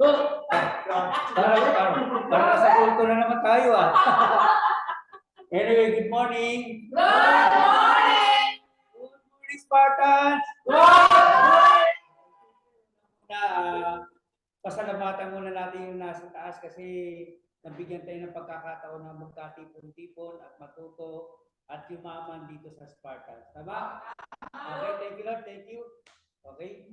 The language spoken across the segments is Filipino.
Oh, para sa kulto na naman tayo ah. Anyway, good morning. Good morning! Good morning, Spartans. Good morning! Pasalamatan muna natin yung nasa taas kasi nabigyan tayo ng pagkakataon na magkatipon-tipon at matuto at yumaman dito sa Spartans. Tama? Okay, thank you Lord, thank you. Okay?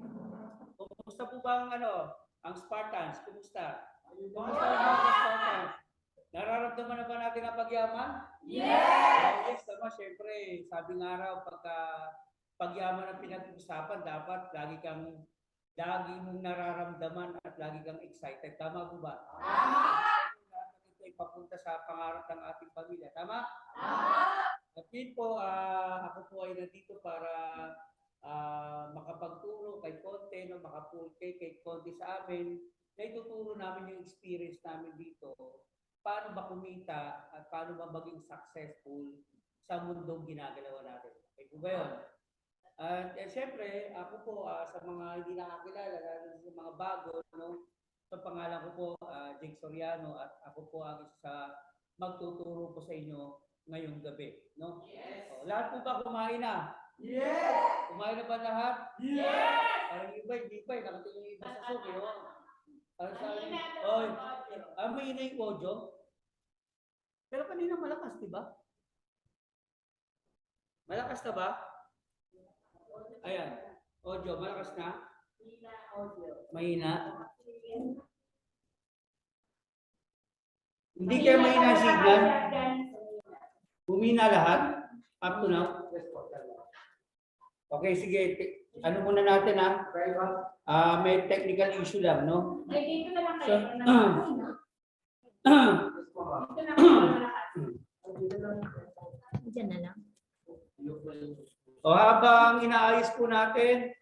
Kumusta po ba ang Spartans? Kumusta? Kumusta ang mga Spartans? Nararamdaman na ba natin ang pagyaman? Yes! Yes, tama. Siyempre, sabi nga raw, pagka pagyaman ang pinag-uusapan, dapat lagi mong nararamdaman at lagi kang excited. Tama po ba? Lahat ng ito ay papunta sa pangarap ng ating pamilya. Tama? At yun po, ako po ay nandito para makapagturo kay Conte, no, makapulke kay Conte sa amin, na ituturo namin yung experience namin dito. Paano ba kumita at paano ba maging successful sa mundong ginagalawa natin. Okay po ba yun? At siyempre, ako po sa mga hindi nakakilala, lalo sa mga bago, no? So pangalan ko po, Jake Soriano, at ako po ang isa sa magtuturo po sa inyo ngayong gabi. No? Yes! O, lahat po ba kumain na? Yes! Kumain na ba lahat? Yes! Parang iba, hindi pa. Nakatingin yung iba sa suki. Parang sa akin, may ina yung audio. Pero kanina malakas, di ba? Malakas na ba? Ayan. Audio, malakas na? Mahina. Hindi kaya mahina signal? Humina lahat? Up to now? Okay, sige. Ano muna natin may technical issue lang, no? Dito na lang So, Diyan na lang. o habang inaayos po natin,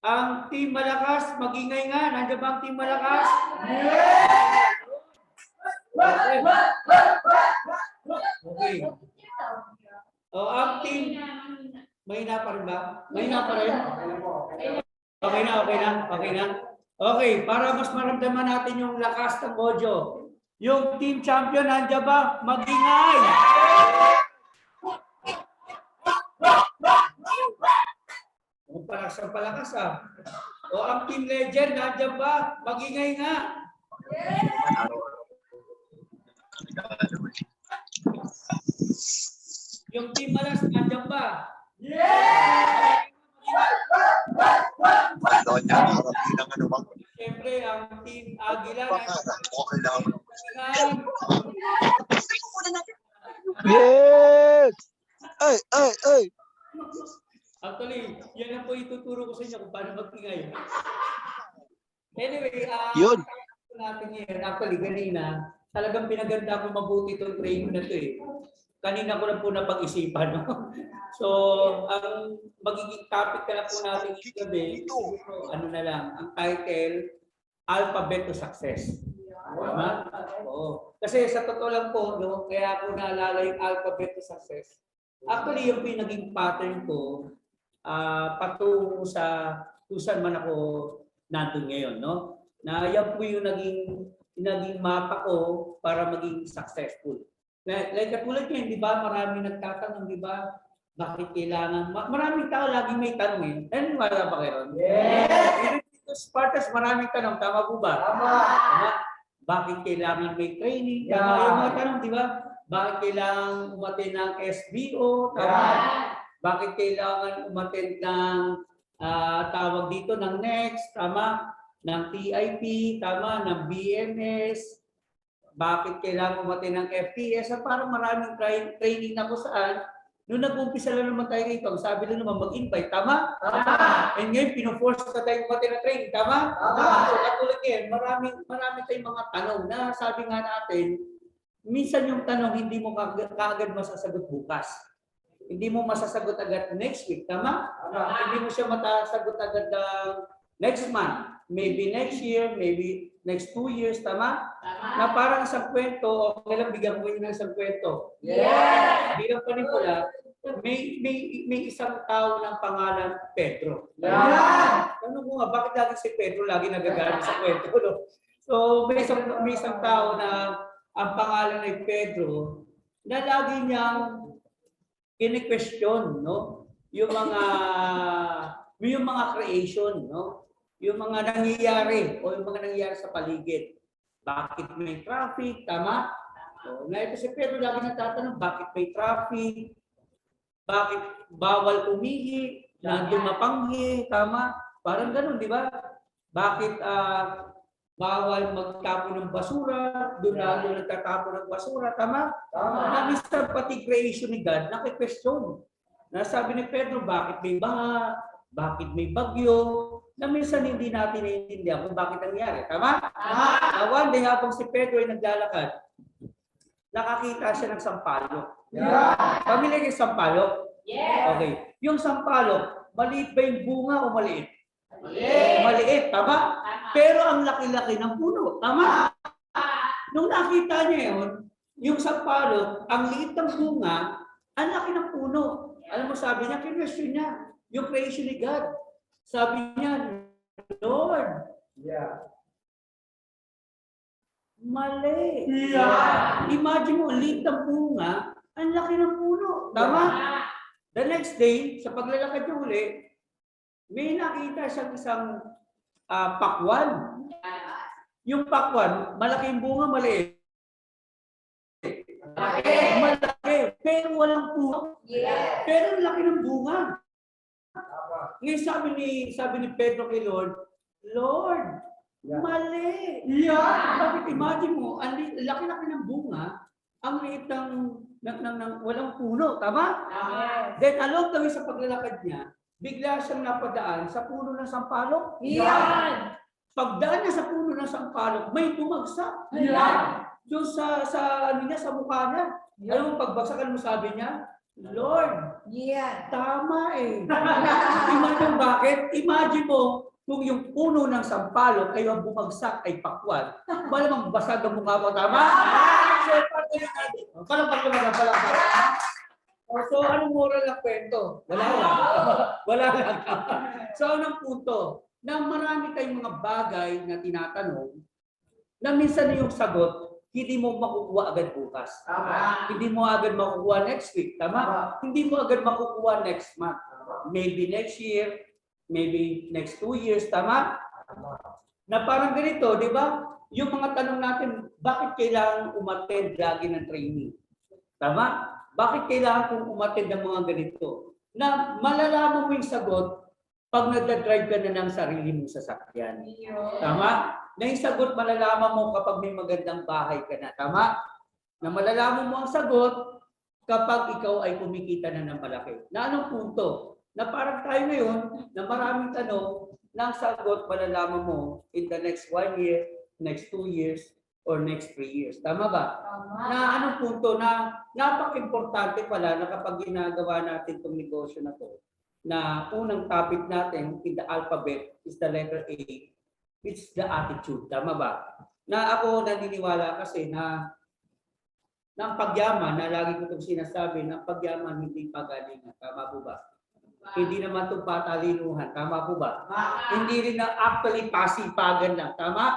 ang Team Malakas, magingay nga. Nandiyan ba ang Team Malakas? Okay. O ang team, mahina pa rin ba? Mahina pa rin? Okay na. Okay, para mas maramdaman natin yung lakas ng audio. Yung team champion, nandiyan ba? Magingay! Ang palakas O ang team legend, nandiyan ba? Magingay nga! Yung team Malas, nandiyan ba? Doña, harapin ang ano bang? Siyempre, ang team Agila, Okay lang. nandiyan. Yes! Ay! Actually, yan lang po ituturo ko sa inyo kung paano mag-ingay. Anyway, Yun. natin ngayon, actually, kanina, talagang pinaganda ko mabuti itong training na ito eh. Kanina ko lang po napag-isipan. No? So, ang magiging topic na lang po natin yung gabi, ano na lang, ang title, Alphabet to Success. Tama? Oo. Kasi sa totoo lang po, no, kaya ako naalala yung Alphabet to Success. Actually, yung pinaging pattern ko, patungo sa kung saan man ako nandun ngayon. No? Na yan po yung naging mapa ko para maging successful. Like katulad niyan, di ba? Maraming nagtatanong, di ba? Bakit kailangan? Maraming tao lagi may tanong eh. Wala ba kayo? Yes! Dito sa Spartans, maraming tanong. Tama po ba? Tama. Bakit kailangan may training? Tama yung mga tanong, di ba? Bakit kailangan umaten ng SBO? Tama. Bakit kailangan umaten ng tawag dito ng NEXT? Tama. Ng TIP? Tama. Ng BMS? Bakit kailangan umatin ng FPS? Parang maraming training na kung saan. Noong nag-umpisa lang naman tayo rito, sabi lang naman mag-invite. Tama? Tama. And ngayon, pino-force na tayo umatin ng training. Tama? Tama. So, katulad ngayon, marami tayong mga tanong na sabi nga natin, minsan yung tanong, hindi mo kaagad masasagot bukas. Hindi mo masasagot agad next week. Tama? Tama. Hindi mo siya masasagot agad next month. Maybe next year, maybe next 2 years, tama? Na parang isang kwento, okay lang bigyan ko yun ng isang kwento. Yes! Bilang panipula, may isang tao ng pangalan Pedro. Yeah! Ano mo nga, bakit lagi si Pedro lagi nagagalit sa kwento? No? So may isang tao na ang pangalan ay Pedro na lagi niyang kini-question, no? Yung mga creation, no? Yung mga nangyayari o yung mga nangyayari sa paligid. Bakit may traffic? Tama? So, na ito si Pedro lagi nagtatanong, bakit may traffic? Bakit bawal umihi? Nandun mapanghi? Tama? Parang ganun, di ba? Bakit bawal magtapon ng basura? Doon na nagtatapon ng basura? Tama? Na minsan pati creation ni God, naki-question. Nasabi ni Pedro, bakit may baha? Bakit may bagyo? Na minsan hindi natin naiintindihan kung bakit nangyari. Tama? One day habang si Pedro ay naglalakad, nakakita siya ng sampalok. Pamilya niyo sampalok? Okay. Yung sampalok, maliit ba yung bunga o maliit? Maliit, tama? Pero ang laki-laki ng puno. Tama? Nung nakita niya yun, yung sampalok, ang liit ng bunga, ang laki ng puno. Alam mo, sabi niya, kinwestiyon niya, yung creation ni God. Sabi niya, Lord, mali. Imagine mo, ang liit ng bunga, ang laki ng puno. Tama? The next day, sa paglalakad niya uli, may nakita siyang isang pakwan. Yung pakwan, malaki yung bunga, maliit. Malaki, pero walang puno. Pero ang laki ng bunga. Ngayon sabi ni Pedro kay Lord, Lord, mali. Bakit imagine mo, ang laki-laki ng bunga, ang liit ng walang puno. Tama? Then along the way sa paglalakad niya, bigla siyang napadaan sa puno ng sampalok. Pagdaan niya sa puno ng sampalok, may bumagsak. Doon sa mukha niya. Alam mo, pagbagsakan mo sabi niya, Lord, tama eh. Imagine bakit? Imagine mo, kung yung puno ng sampalok ay ang bumagsak ay pakwan, malamang basag ang mukha mo. Tama? So, So, anong moral ng kwento? Wala lang. So, anong punto? Na marami tayong mga bagay na tinatanong na minsan yung sagot, hindi mo makukuha agad bukas. Hindi mo agad makukuha next week. Tama? Hindi mo agad makukuha next month. Maybe next year, maybe next 2 years. Tama? Na parang ganito, di ba? Yung mga tanong natin, bakit kailangan umattend lagi ng training? Tama? Bakit kailangan kong umattend ng mga ganito? Na malalaman mo yung sagot pag nagdadrive ka na ng sarili mong sasakyan. Tama? Na yung sagot malalaman mo kapag may magandang bahay ka na. Tama? Na malalaman mo ang sagot kapag ikaw ay kumikita na ng malaki. Na anong punto? Na parang tayo ngayon, na maraming tanong, na ang sagot malalaman mo in the next 1 year, next 2 years, or next 3 years. Tama ba? Na anong punto? Na napaka-importante pala na kapag ginagawa natin itong negosyo na to, na unang topic natin in the alphabet is the letter A. It's the attitude. Tama ba? Na ako naniniwala kasi na ang pagyaman, na lagi ko itong sinasabi, na ang pagyaman hindi pagalingan. Tama po ba? Hindi naman itong patalinuhan. Tama po ba? Hindi rin na actually pasipagan lang. Tama?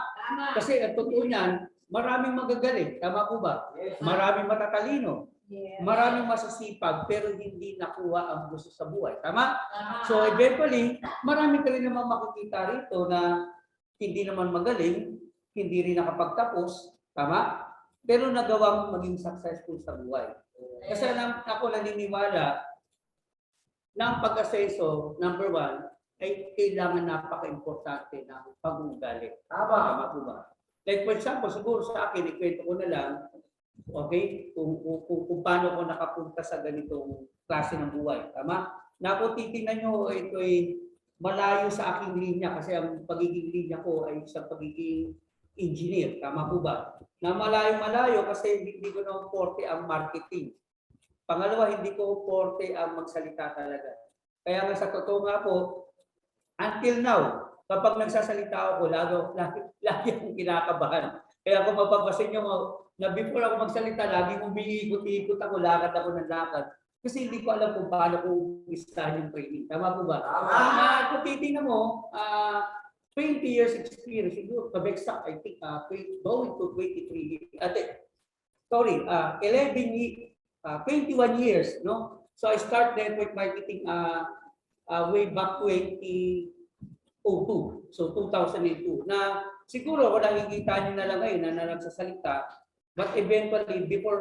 Kasi ang totoo niyan, maraming magagaling. Tama po ba? Maraming matatalino. Maraming masasipag pero hindi nakuha ang gusto sa buhay. Tama? So eventually, marami ka rin naman makikita rito na hindi naman magaling, hindi rin nakapagtapos. Tama? Pero nagawang maging successful sa buhay. Kasi ako naniniwala na ang pag-aseso, number 1, ay kailangan napaka-importante ng pag-uugali. Tama po ba? Like for example, siguro sa akin, ikwento ko na lang, okay, kung paano ko nakapunta sa ganitong klase ng buhay. Tama? Na kung titingnan nyo, ito ay malayo sa aking linya kasi ang pagiging linya ko ay sa pagiging engineer. Tama po ba? Na malayo-malayo kasi hindi ko na forte ang marketing. Pangalawa, hindi ko forte ang magsalita talaga. Kaya nga sa totoo nga po, until now, kapag nagsasalita ako, lagi akong kinakabahan. Kaya kung mapapasin nyo, na before ako magsalita, laging umiikot-ikot ako, lakad ako ng lakad. Kasi hindi ko alam kung paano ko umpisahan yung training. Tama po ba? Kung titingnan mo, 20 years experience, siguro, pabeksa, I think, going to 23 years. Sorry, 21 years, no? So I started network marketing way back 2002, so 2002. Na siguro kung nakikita niyo na lang ngayon na nagsasalita, but eventually before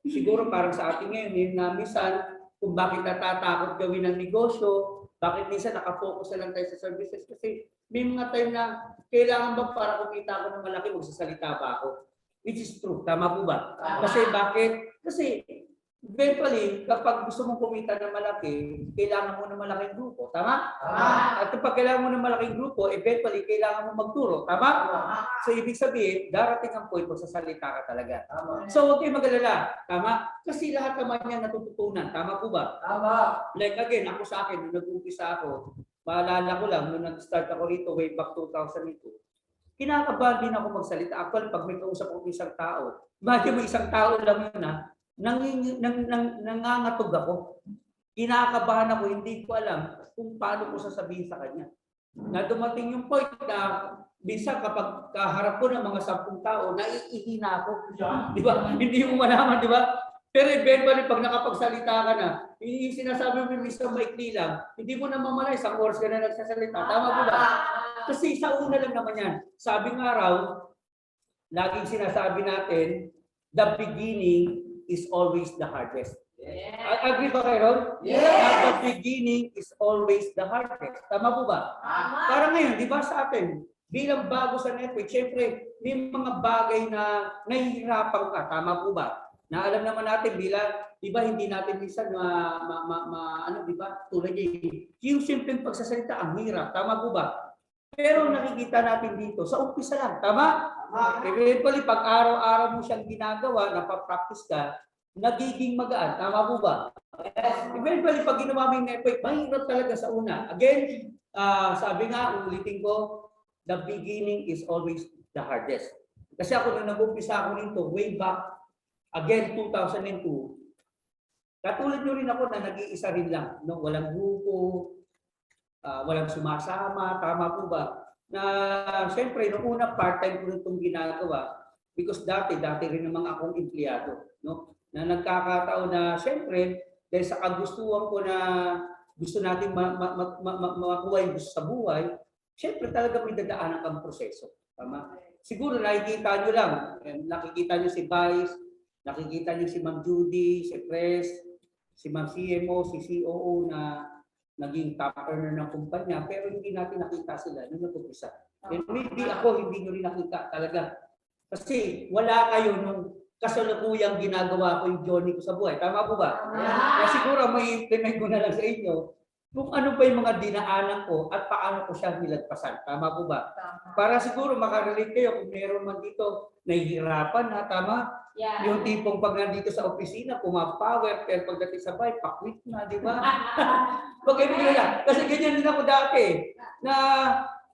siguro parang sa atin ngayon, yung namisan kung bakit natatakot gawin ng negosyo, bakit minsan nakafocus na lang tayo sa services kasi may mga time na kailangan ba para kumita ako ng malaki, magsasalita ba ako? Which is true. Tama po ba? Kasi bakit? Kasi eventually, kapag gusto mong kumita ng malaki, kailangan mo ng malaking grupo. Tama? At kapag kailangan mo ng malaking grupo, eventually, kailangan mo magturo. Tama? So, ibig sabihin, darating ang point, magsasalita ka talaga. So, huwag kayong mag-alala. Tama? Kasi lahat naman yan natututunan. Tama po ba? Like again, ako sa akin, nung nag-umpisa ako, maalala ko lang, nung nag-start ako rito way back 2002, kinakabahan din ako magsalita. Actually, pag may kausap ko isang tao, imagine mo isang tao lang yun nangangatog ako. Kinakabahan ako, hindi ko alam kung paano ko sasabihin sa kanya. Na dumating yung point na minsan kapag kaharap ko ng mga 10 tao, naiihina ako. Di ba? Hindi mo malaman, di ba? Pero eventually, pag nakapagsalita ka na, yung sinasabi mo minsan maikli lang, hindi mo na mamalay, isang oras ka na nagsasalita. Tama po ba? Kasi sa una lang naman yan. Sabi nga raw, laging sinasabi natin, the beginning is always the hardest. Yeah. Agree ba kayo, Ron? Yes. The beginning is always the hardest. Tama po ba? Parang ngayon, di ba sa atin, bilang bago sa network, syempre, may mga bagay na nahihirapan ka. Tama po ba? Na alam naman natin bilang, di ba hindi natin minsan ano, di ba? Tulad yung simpleng pagsasalita, ang hirap. Tama po ba? Pero nakikita natin dito, sa umpisa lang, tama? Eventually, pag araw-araw mo siyang ginagawa, napapractice ka, nagiging magaan. Tama po ba? Yes. Eventually, pag ginawa mo yung network, mahirap talaga sa una. Again, sabi nga, ulitin ko, the beginning is always the hardest. Kasi ako nung nag-umpisa ako nito, way back, again, 2002, katulad nyo rin ako na nag-iisa rin lang. No? Walang grupo, walang sumasama, tama po ba? Na siyempre, noong una part-time ko itong ginagawa because dati rin naman akong empleyado. No? Na nagkakataon na siyempre, dahil sa kagustuhan ko na gusto natin makuha yung gusto sa buhay, siyempre talaga may dadaanan kang proseso. Tama? Siguro nakikita nyo lang, nakikita nyo si Vice, nakikita nyo si Ma'am Judy, si Pres, si Ma'am CMO, si COO na naging top earner ng kumpanya, pero hindi natin nakita sila nung nag-umpisa. And maybe ako, hindi nyo rin nakita talaga. Kasi wala kayo nung kasalukuyang ginagawa ko yung journey ko sa buhay. Tama po ba? Kaya siguro may implement ko na lang sa inyo kung ano ba yung mga dinaanan ko at paano ko siya nilagpasan. Tama po ba? Para siguro makarelate kayo kung meron man dito nahihirapan na, tama? Yeah. Yung tipong pag nandito sa opisina, pumapower, pero pagdating sa bahay, pakwit na, di ba? Huwag kayo maglala. Kasi ganyan din ako dati. Na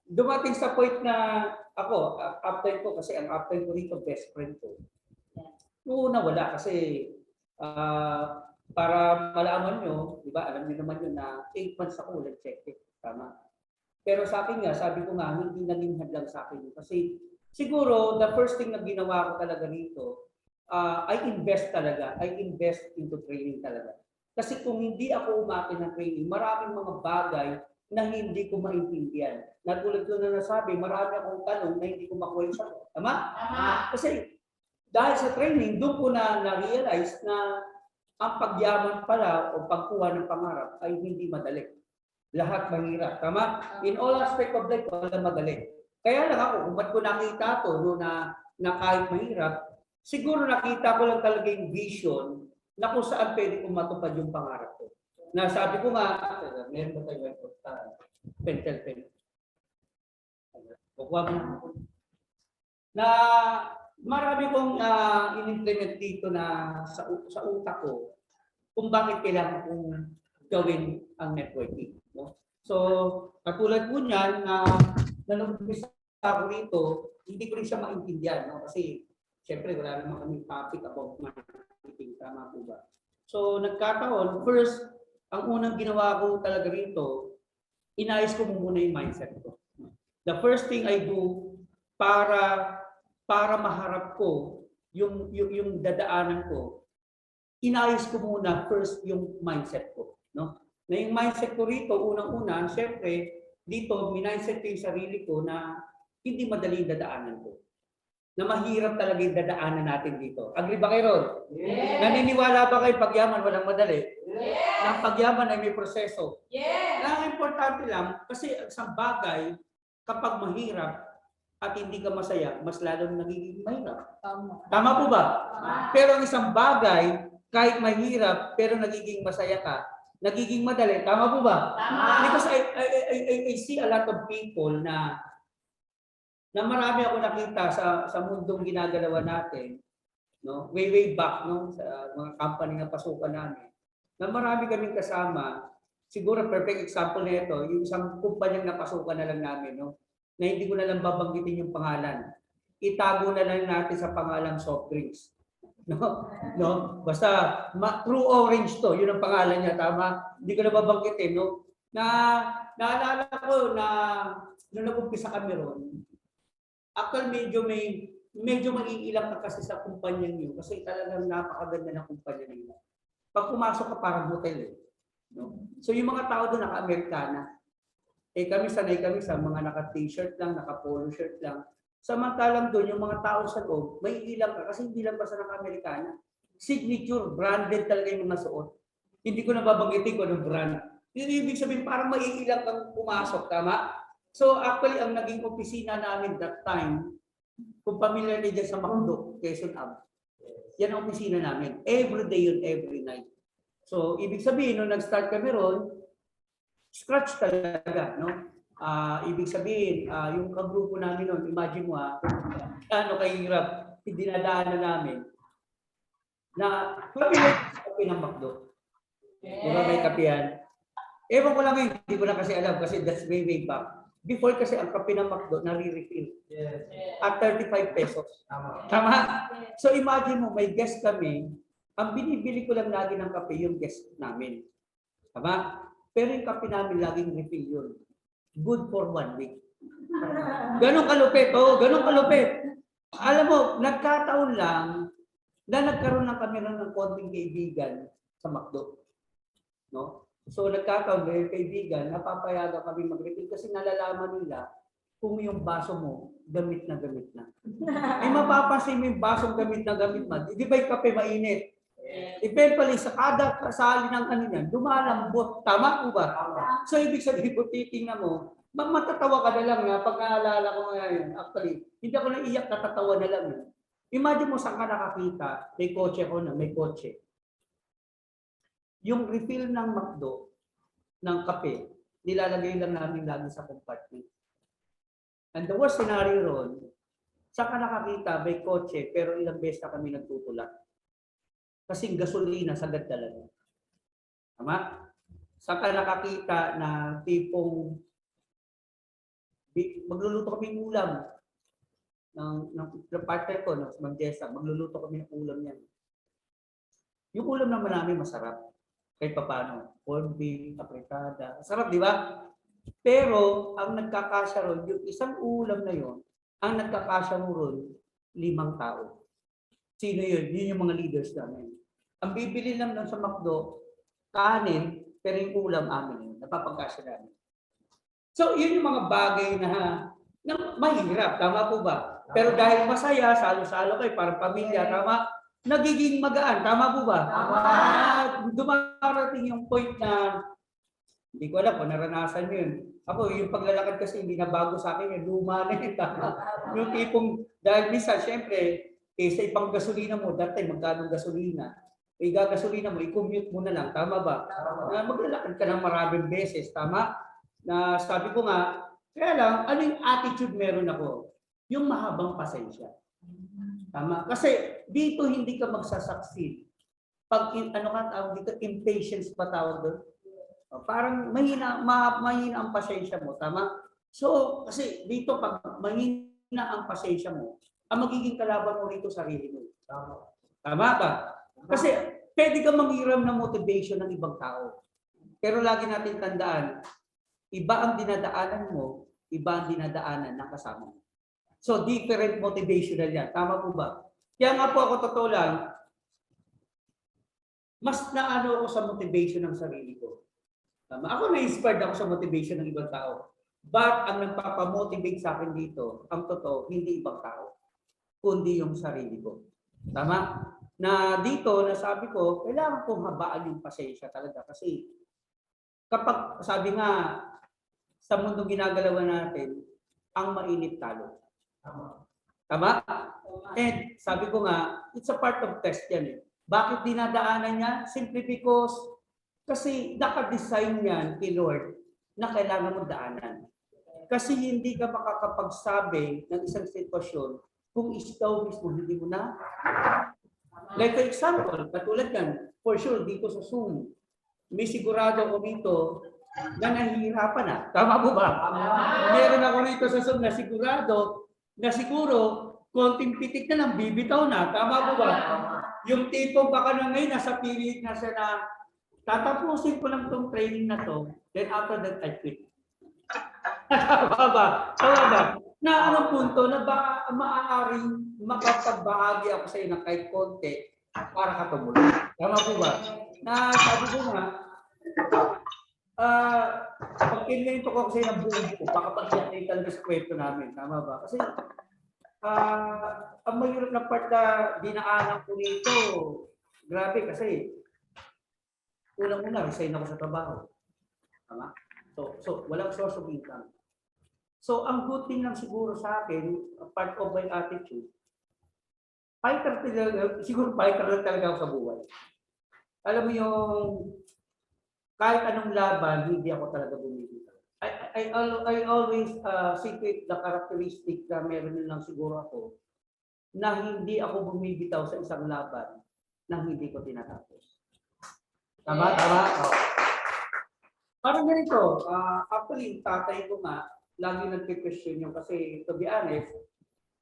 dumating sa point na ako, uptime ko, kasi ang uptime ko rito, best friend ko. Noong wala kasi para malaman nyo, di ba, alam niyo naman yun na 8 months ako ulit check it. Tama. Pero sa akin nga, sabi ko nga, hindi naging hadlang sa akin. Kasi siguro, the first thing na ginawa ko talaga rito, I invest talaga. I invest into training talaga. Kasi kung hindi ako umaki ng training, maraming mga bagay na hindi ko maintindihan. Natulad ko na nasabi, marami akong tanong na hindi ko makuha yung sagot. Tama? Kasi dahil sa training, doon ko na-realize na ang pagyaman pala o pagkuha ng pangarap ay hindi madali. Lahat mahirap. Tama? In all aspect of life, wala madali. Kaya lang ako, kung ba't ko nakita to no, na kahit mahirap, siguro nakita ko lang talaga yung vision na kung saan pwede kong matupad yung pangarap ko. Na sabi ko nga, meron ba tayo pen. Kukuha mo na marami kong in-implement dito na sa utak ko kung bakit kailangan kong gawin ang networking. No? So, katulad po niyan na nung-umpisa ako rito, hindi ko rin siya maintindihan. No? Kasi, siyempre, wala naman kami topic about marketing. Tama po ba? So, nagkataon, first, ang unang ginawa ko talaga rito, inayos ko muna yung mindset ko. the first thing I do para maharap ko yung dadaanan ko, inayos ko muna first yung mindset ko, no? Na yung mindset ko rito, unang-una, syempre, dito, minindset ko yung sarili ko na hindi madali yung dadaanan ko. Na mahirap talaga yung dadaanan natin dito. Agree ba kayo, Rod? Yes. Naniniwala ba kayo pagyaman walang madali? Yes. Na pagyaman ay may proseso. Yes. Ang importante lang, kasi isang bagay, kapag mahirap at hindi ka masaya, mas lalong nagiging mahirap. Tama po ba? Pero ang isang bagay, kahit mahirap, pero nagiging masaya ka, nagiging madali. Tama po ba? Tama. Because I see a lot of people na marami ako nakita sa mundong ginagalawan natin, no? Way back, no, sa mga company na pasukan namin. Na marami kaming kasama, siguro perfect example na ito, yung isang kumpanyang napasukan na lang namin, no, na hindi ko na lang babanggitin yung pangalan. Itago na lang natin sa pangalang soft drinks. No? No? Basta True Orange to, yun ang pangalan niya, tama? Hindi ko na babanggitin, no? Naalala ko na nung nag-umpisa kami ron, actual medyo maiilang ka kasi sa kumpanyang yun kasi talagang napakaganda ng kumpanya nila. Pag pumasok ka parang hotel eh. No? So yung mga tao doon naka-Amerikana. Eh kami sanay kami sa mga naka-t-shirt lang, naka-polo shirt lang. Samantalang doon yung mga tao sa loob, may ilang ka kasi hindi lang basta naka-Amerikana. Signature, branded talaga yung mga suot. Hindi ko na babanggitin ko ng brand. Ibig sabihin parang maiilang kang pumasok, tama? So actually, ang naging opisina namin that time, kung familiar niyo dyan sa McDo, Quezon Ave, yan ang opisina namin. Every day yun, every night. So ibig sabihin, nung nag-start kami ron, scratch talaga, no? Ibig sabihin, yung kagrupo namin noon, imagine mo ano kahirap, dinadaanan namin, na kape ng McDo. Di ba may kape yan? Ewan ko lang ngayon, hindi ko na kasi alam kasi that's way back. Before kasi ang kape ng McDo, nare-refill. Yes. At 35 pesos. Tama? So imagine mo, may guest kami, ang binibili ko lang lagi ng kape yung guest namin. Tama? Pero yung kape namin laging refill yun. Good for 1 week. Ganong kalupit. Oh, ganong kalupit. Alam mo, nagkataon lang na nagkaroon lang kami ng konting kaibigan sa McDo. No? So nagkataon na yung kaibigan, napapayagan kami mag-refill kasi nalalaman nila kung yung baso mo, gamit na gamit na. Ay mapapansin mo yung basong gamit na. Di ba yung kape mainit? Eventually, sa kada kasali ng kanina, lumalambot. Tama po ba? So ibig sabihin po, titingnan mo, matatawa ka na lang na pagkaalala ko ngayon. Actually, hindi ako naiyak, natatawa na lang. Imagine mo saan ka nakakita, may kotse ko na, may kotse. Yung refill ng McDo, ng kape, nilalagay lang namin lagi sa compartment. And the worst scenario ron, saan ka nakakita, may kotse, pero ilang beses na kami nagtutulak. Kasing gasolina sa talaga. Tama? Saan ka nakakita na tipong magluluto kami ng ulam ng partner ko, no, Ma'am Jessa, magluluto kami ng ulam niyan. Yung ulam naman namin masarap. Kahit pa paano, corned beef, apritada, sarap, di ba? Pero ang nagkakasya ron, yung isang ulam na yon, ang nagkakasya mo ron, 5 tao. Sino yun? Yun yung mga leaders namin. Ang bibili lang sa McDo, kanin, pero yung ulam amin yun, napapagkasya namin. So, yun yung mga bagay na mahirap, tama po ba? Pero dahil masaya, salo-salo kayo, parang pamilya, tama? Nagiging magaan, tama po ba? Tama. Dumarating yung point na, hindi ko alam kung naranasan yun. Ako, yung paglalakad kasi hindi na bago sa akin, yung luma na yun, tama? Yung tipong, dahil minsan, syempre, sa ibang gasolina mo, dati magkano gasolina? Gasolina mo, i-commute mo na lang, tama ba? Na maglalakad ka ng maraming beses, tama? Na sabi ko nga, kaya lang, ano yung attitude meron ako? Yung mahabang pasensya. Tama? Kasi dito hindi ka magsasucceed. Pag dito, impatience pa tawag doon. Parang mahina ang pasensya mo, tama? So, kasi dito pag mahina ang pasensya mo, ang magiging kalaban mo rito sarili mo. Tama ba? Kasi pwede kang manghiram ng motivation ng ibang tao. Pero lagi natin tandaan, iba ang dinadaanan mo, iba ang dinadaanan ng kasama mo. So, different motivational yan. Tama po ba? Kaya nga po ako totoo lang, mas naano ako sa motivation ng sarili ko. Tama? Ako na-inspired ako sa motivation ng ibang tao. But ang nagpapamotivate sa akin dito, ang totoo, hindi ibang tao, kundi yung sarili ko. Tama? Na dito, nasabi ko, kailangan kong habaan yung pasensya talaga. Kasi kapag, sabi nga, sa mundong ginagalawan natin, ang mainit talo. Tama? And sabi ko nga, it's a part of test yan eh. Bakit dinadaanan niya? Simply because, kasi nakadesign yan kay Lord na kailangan mo daanan. Kasi hindi ka makakapagsabi ng isang sitwasyon kung ikaw mismo hindi mo na. Like for example, katulad yan, for sure, dito sa Zoom, may sigurado ako dito na nahihirapan na. Tama po ba? Meron ako rito sa Zoom na sigurado na siguro konting pitik na lang, bibitaw na. Tama po ba? Yung tipong baka na ngayon, nasa period na siya na tatapusin ko lang tong training na to, then after that, I quit. Tama ba? Tama ba? Na anong punto na ba maaaring makapagbahagi ako sa iyo ng kahit konti para ka tumulong. Tama po ba? Na sabi ko nga, pag kinlento ko kasi ng buong ko, baka pag-iyak talaga sa kwento namin. Tama ba? Kasi ang mahirap na part na dinaanan ko nito, grabe kasi unang-una, resign ako sa trabaho. Tama? So walang source of income. So ang good thing lang siguro sa akin, part of my attitude, fighter talaga, siguro fighter lang talaga ako sa buhay. Alam mo yung kahit anong laban, hindi ako talaga bumibitaw. I always secret the characteristic na meron lang siguro ako na hindi ako bumibitaw sa isang laban na hindi ko tinatapos. Tama? Tama? Oh. Parang ganito, actually, tatay ko nga, lagi nagpe-question yun kasi to be honest,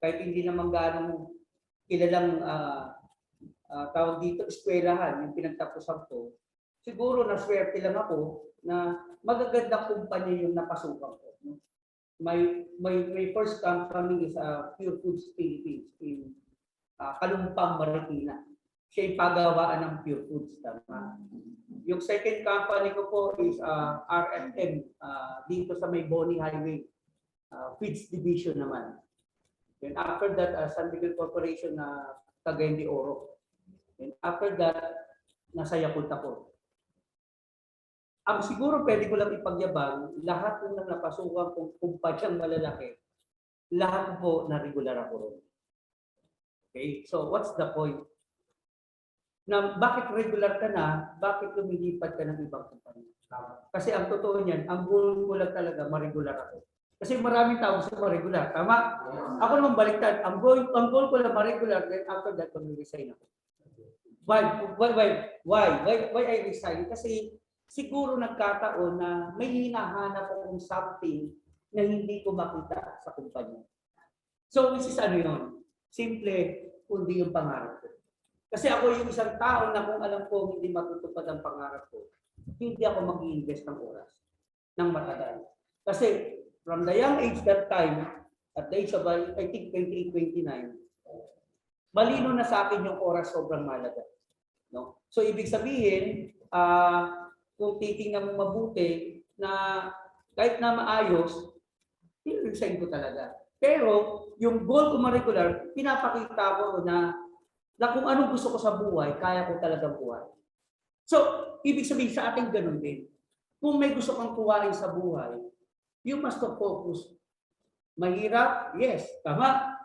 kahit hindi naman ganong kilalang tawag dito, eskwelahan, yung pinagtapusan ko, siguro naswerte lang ako na magagandang kumpanya yung napasukan ko. My first company is Pure Foods Philippines in Kalumpang, Marikina. Siya yung pagawaan ng Pure Foods. Tama. Yung second company ko po is RFM dito sa may Boni Highway. Feeds Division naman. Then after that, San Miguel Corporation na Cagayan de Oro. Then after that, nasa Yakult ako. Ang siguro pwede ko lang ipagyabang, lahat ng napasukan kong kumpanyang malalaki, lahat po na regular ako ron. Okay, so what's the point? Na bakit regular ka na, bakit lumilipat ka ng ibang kumpanya? Kasi ang totoo niyan, ang goal ko lang talaga, ma-regular ako. Kasi maraming tao gusto ma-regular, tama? Ako naman baliktad, ang goal ko lang ma-regular, then after that, mag-resign ako. Why I resign? Kasi siguro nagkataon na may hinahanap akong something na hindi ko makita sa kumpanya. So, which is ano yun? Simple, kundi yung pangarap ko. Kasi ako yung isang tao na kung alam ko hindi matutupad ang pangarap ko, hindi ako mag-i-invest ng oras, ng matagal. Kasi from the young age that time, at the age of I think 28, 29, malino na sa akin yung oras sobrang mahalaga. No? So, ibig sabihin, kung titingnan mo mabuti na kahit na maayos, i-resign ko talaga. Pero yung goal ko ma-regular, pinapakita ko na kung anong gusto ko sa buhay, kaya ko talagang buhay. So, ibig sabihin sa ating ganun din. Kung may gusto kang kuhain sa buhay, you must focus. Mahirap? Yes. Tama?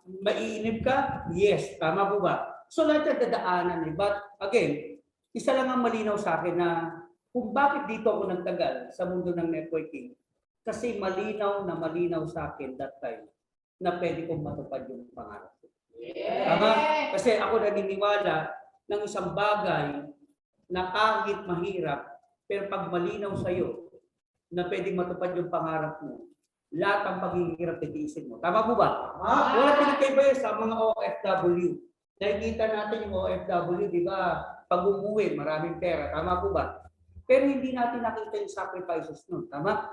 Maiinip ka? Yes. Tama po ba? So, lahat yung dadaanan eh. But again, isa lang ang malinaw sa akin na kung bakit dito ako nagtagal sa mundo ng networking. Kasi malinaw sa akin that time na pwede kong matupad yung pangarap ko. Tama? Kasi ako naniniwala ng isang bagay na kahit mahirap, pero pag malinaw sa'yo na pwedeng matupad yung pangarap mo, lahat ang paghihirap titiisin mo. Tama po ba? Wala pinagkaiba sa mga OFW. Nakikita natin yung OFW, di ba? Pag umuwi, maraming pera. Tama po ba? Pero hindi natin nakita yung sacrifices nun. Tama?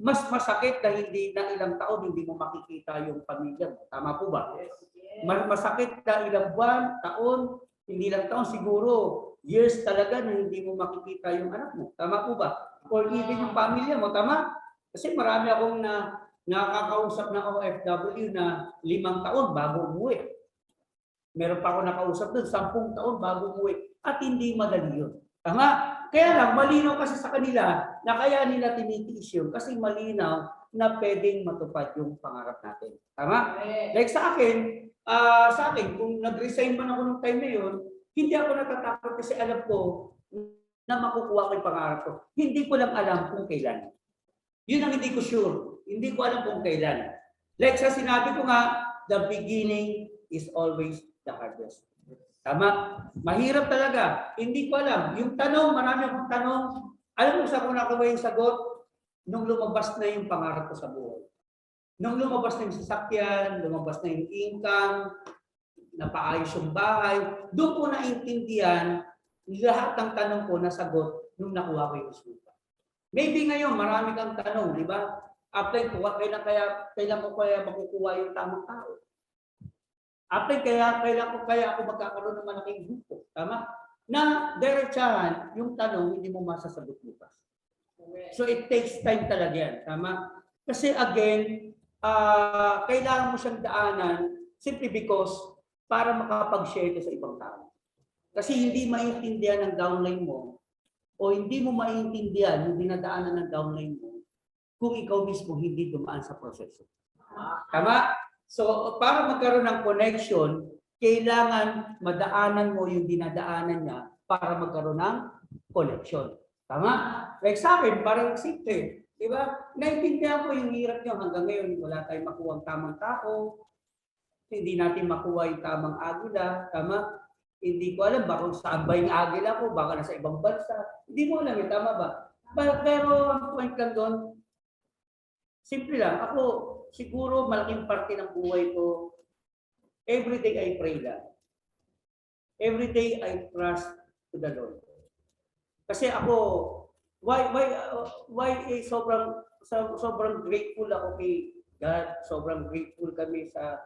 mas masakit na hindi na ilang taon hindi mo makikita yung pamilya mo. Tama po ba? Mas masakit na ilang buwan, taon, hindi lang taon, siguro years talaga na hindi mo makikita yung anak mo. Tama po ba? Or even yung pamilya mo. Tama? Kasi marami akong nakakausap na OFW na 5 taon bago umuwi. Meron pa ako nakausap doon, 10 taon bago umuwi. At hindi madali yun. Tama? Kaya lang, malinaw kasi sa kanila na kaya nila tinitiis yun kasi malinaw na pwedeng matupad yung pangarap natin. Tama? Like sa akin, kung nag-resign man ako nung time na yun, hindi ako natatakot kasi alam ko na makukuha ko yung pangarap ko. Hindi ko lang alam kung kailan. Yun ang hindi ko sure. Hindi ko alam kung kailan. Like sa sinabi ko nga, the beginning is always the hardest. Tama? Mahirap talaga. Hindi ko alam. Yung tanong, marami akong tanong. Alam mo sa kung nakuha yung sagot? Nung lumabas na yung pangarap ko sa buhay. Nung lumabas na yung sasakyan, lumabas na yung income, napaayos yung bahay, doon ko naintindihan lahat ng tanong ko na sagot nung nakuha ko yung resulta. Maybe ngayon, marami kang tanong, di ba? Apply ko, kailan ko kaya makukuha yung tamang tao? Apply kailan ko kaya ako magkakaroon ng malaking grupo? Tama? Na diretsahan, yung tanong, hindi mo masasagot bukas. So it takes time talaga yan. Tama? Kasi again, kailangan mo siyang daanan simply because para makapag-share ka sa ibang tao. Kasi hindi maintindihan ng downline mo o hindi mo maintindihan yung dinadaanan ng downline mo kung ikaw mismo hindi dumaan sa proseso. Tama? So, para magkaroon ng connection, kailangan madaanan mo yung dinadaanan niya para magkaroon ng connection. Tama? Like sa akin, parang simple. Diba? Naintindihan ko yung hirap niyo hanggang ngayon. Wala tayong makuha ang tamang tao. Hindi natin makuha yung tamang agila. Tama? Hindi ko alam ba kung saan ba yung agila ko. Baka nasa ibang bansa. Hindi mo alam. Tama ba? Pero ang point lang doon, simple lang. Ako, siguro malaking parte ng buhay ko, everyday I pray lang. Everyday I trust to the Lord. Kasi ako, why sobrang grateful ako kay God, sobrang grateful kami sa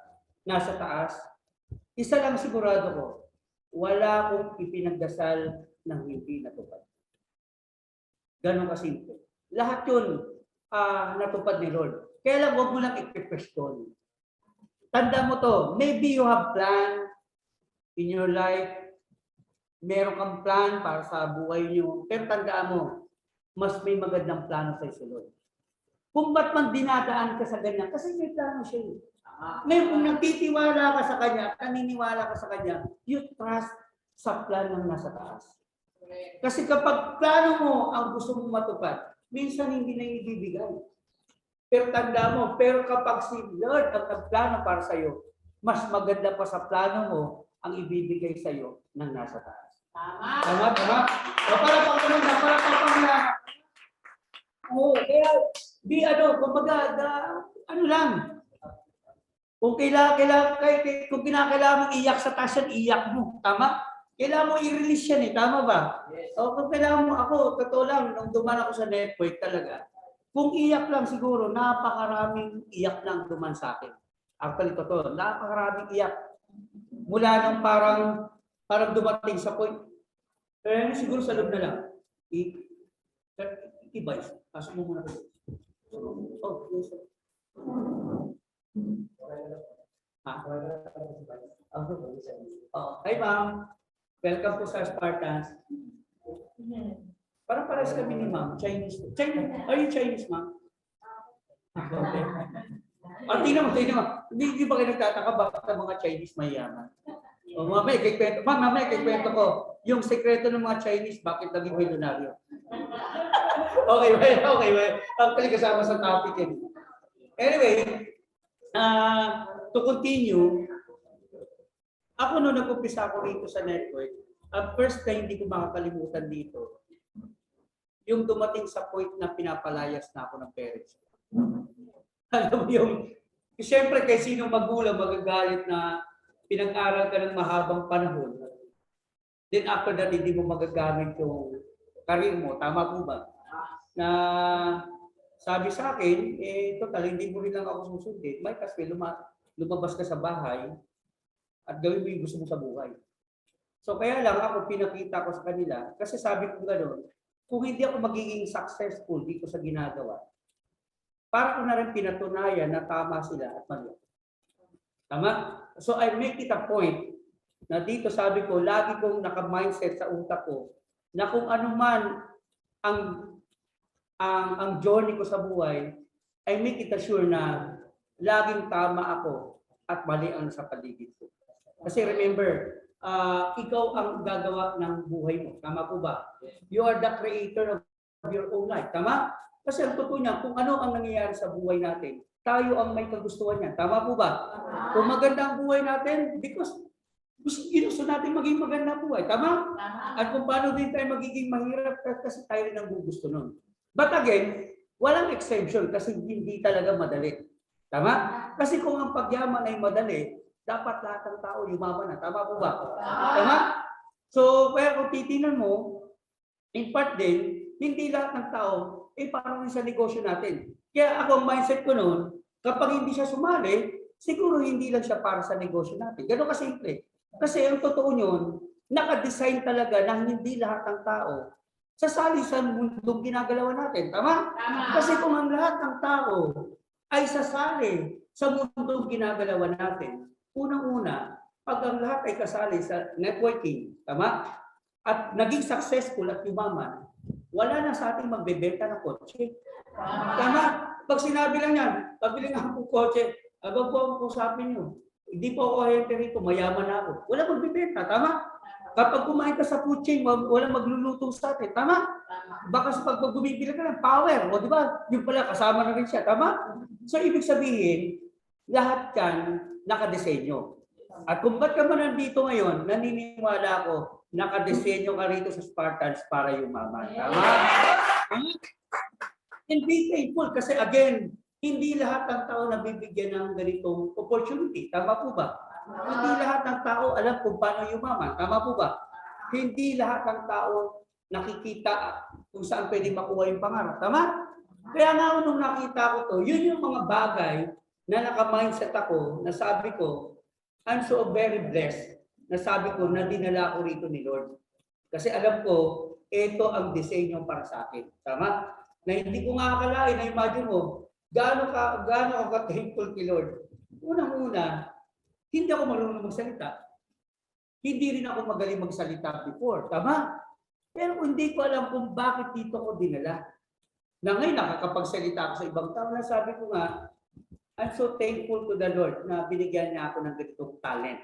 nasa taas. Isa lang sigurado ko, wala akong ipinagdasal ng hindi natupad. Ganon kasimple. Lahat yun natupad ni Lord. Kaya lang, huwag mo lang i-question. Tanda mo to, maybe you have plan in your life, meron kang plan para sa buhay niyo, pero tandaan mo, mas may magandang plano sa si Lord. Kung ba't man dinadaan ka sa ganyan, kasi may plano siya. Ngayon, kung nagtitiwala ka sa Kanya, naniniwala ka sa Kanya, you trust sa plano ng nasa taas. Kasi kapag plano mo ang gusto mong matupad, minsan hindi na ibibigay. Pero tanda mo, pero kapag si Lord ang nagplano para sa iyo, mas maganda pa sa plano mo ang ibibigay sa iyo ng nasa taas. Tama. Tama. Para pang na. Oo, kaya kumbaga, ano lang. Kung kinakailangan mong iyak sa taas yan, iyak mo. Tama? Kailangan mo i-release yan Tama ba? Yes. O kung kailangan mo, ako, totoo lang, nung duman ako sa network talaga, kung iyak lang siguro, napakaraming iyak lang duman sa akin. Actually, totoo, napakaraming iyak. Mula nung parang dumating sa point. Pero siguro sa loob na lang. I-advise. Pasok mo muna ko. Oh, yes. Hi, ma'am. Welcome po sa Spartans. Parang pares kami ni ma'am. Chinese. Are you Chinese, ma'am? Okay. Tingnan mo. Hindi ba kayo nagtataka bakit ang mga Chinese mayaman? O, mamaya kikwento ko. Yung sekreto ng mga Chinese, bakit naging milyonaryo? Okay. Actually, kasama sa topic yan. Anyway, to continue, ako nung nag-umpisa ako rito sa network, at first na hindi ko makakalimutan dito, yung dumating sa point na pinapalayas na ako ng parents. Alam mo yung, siyempre kay sinong magulang magagalit na pinag-aral ka ng mahabang panahon. Then after that, hindi mo magagamit yung career mo. Tama po ba? Na sabi sa akin, total, hindi mo rin lang ako susundin. May kasi lumabas ka sa bahay at gawin mo yung gusto mo sa buhay. So kaya lang ako pinakita ko sa kanila kasi sabi ko gano'n, kung hindi ako magiging successful dito sa ginagawa, para ko na rin pinatunayan na tama sila at mali. Tama? So I make it a point na dito sabi ko, lagi kong naka-mindset sa utak ko na kung ano man ang journey ko sa buhay, I make it sure na laging tama ako at mali ang sa paligid ko. Kasi remember, ikaw ang gagawa ng buhay mo. Tama po ba? You are the creator of your own life. Tama? Kasi ang totoo niya, kung ano ang nangyayari sa buhay natin, tayo ang may kagustuhan niya. Tama po ba? Kung maganda ang buhay natin, because gusto natin maging maganda buhay. Tama? At kung paano din tayo magiging mahirap kasi tayo rin ang gusto nun. But again, walang exemption kasi hindi talaga madali. Tama? Kasi kung ang pagyaman ay madali, dapat lahat ng tao yumaman na. Tama po ba? Tama? So, kaya kung titingnan mo, in part din, hindi lahat ng tao, parang sa negosyo natin. Kaya ako, ang mindset ko noon, kapag hindi siya sumali, siguro hindi lang siya para sa negosyo natin. Gano'n kasimple. Kasi ang totoo nyon, nakadesign talaga na hindi lahat ng tao sasali sa mundong ginagalawan natin. Tama? Kasi kung ang lahat ng tao ay sasali sa mundong ginagalawan natin, unang-una, pag ang lahat ay kasali sa networking, tama? At naging successful at yumaman, wala na sa ating magbebenta ng kotse. Tama? Pag sinabi lang yan, pabili nga po kotse, abang po ang usapin nyo. Hindi po ako ahente rito, mayaman na ako. Wala magbebenta, tama? Kapag kumain ka sa food chain, walang maglulutong sa atin, tama? Baka sa pag bumibili ka ng power, o di ba? Yung pala, kasama na rin siya, tama? So, ibig sabihin, lahat yan nakadesenyo. At kung ba't ka man nandito ngayon, naniniwala ako, nakadesenyo ka rito sa Spartans para yumaman. Tama? And be thankful kasi again, hindi lahat ng tao nabibigyan ng ganitong opportunity. Tama po ba? Hindi lahat ng tao alam kung paano yumaman. Tama po ba? Hindi lahat ng tao nakikita kung saan pwede makuha yung pangarap. Tama? Kaya nga nung nakita ko to, yun yung mga bagay na naka-mindset ako, na sabi ko, I'm so very blessed, na sabi ko, na dinala ko rito ni Lord. Kasi alam ko, ito ang disenyo para sa akin. Tama? Na hindi ko nga akalain, na-imagine mo, gaano ako ka-thankful kay Lord. Unang-una, hindi ako marunong magsalita. Hindi rin ako magaling magsalita before. Tama? Pero hindi ko alam kung bakit dito ko dinala. Na ngayon nakakapagsalita ako sa ibang tao na sabi ko nga, I'm so thankful to the Lord na binigyan niya ako ng ganitong talent.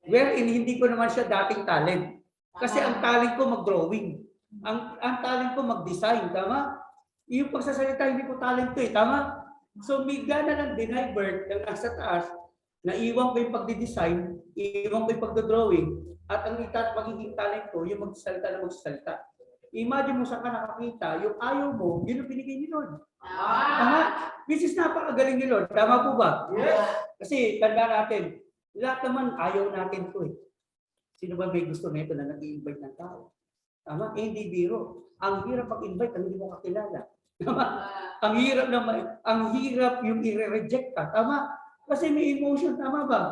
Wherein hindi ko naman siya dating talent. Kasi ang talent ko mag-drawing. Ang talent ko mag-design. Tama? Yung pagsasalita, hindi ko talent ko eh. Tama? So may gana ng deny birth ng nasa taas, naiwan ko yung pagdidesign, iwan ko yung pagdodrawing, at ang magiging talent ko, yung magsasalita na magsasalita. Imagine mo saan ka nakakita, yung ayaw mo, yun ang binigay ni Lord. Tama? This is napakagaling ni Lord. Tama po ba? Yes. Kasi tanda natin, lahat naman ayaw natin to eh. Sino ba may gusto nito na nag-i-invite ng tao? Tama? Hindi biro. Ang hirap mag-invite, ang hindi mo kakilala. Tama? Ang hirap yung i-reject ka. Tama? Kasi may emotion, tama ba?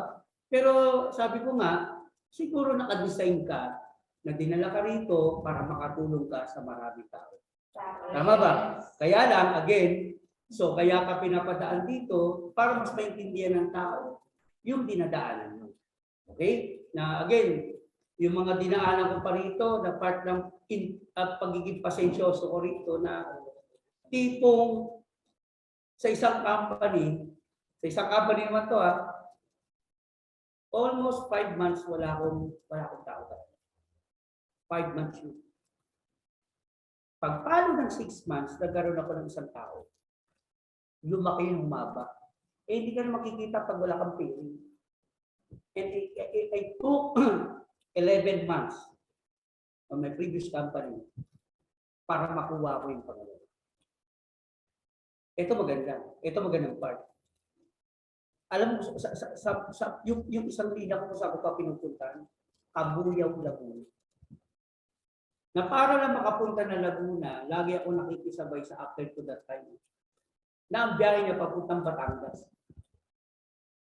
Pero sabi ko nga, siguro naka-design ka na dinala ka rito para makatulong ka sa maraming tao. Tama ba? Kaya lang, again, so kaya ka pinapadaan dito para mas maintindihan ng tao yung dinadaanan mo. Okay? Na again, yung mga dinaanan ko pa rito na part ng pagiging pasensyoso ko rito na tipong sa isang company naman to almost 5 months wala akong tao. 5 months yun. Pagpalo ng 6 months, nagkaroon ako ng isang tao. Lumaki yung humaba. Hindi ka na makikita pag wala kang paying. And I took 11 months on my previous company para makuha ko yung pangalawa. Ito maganda. Ito magandang part. Alam mo, yung isang linya ko sa ako pa pinupuntahan, Cabuyao, Laguna. Na para lang makapunta na Laguna, lagi ako nakikisabay sa after to that time. na ang biyahe niya papuntang Batangas.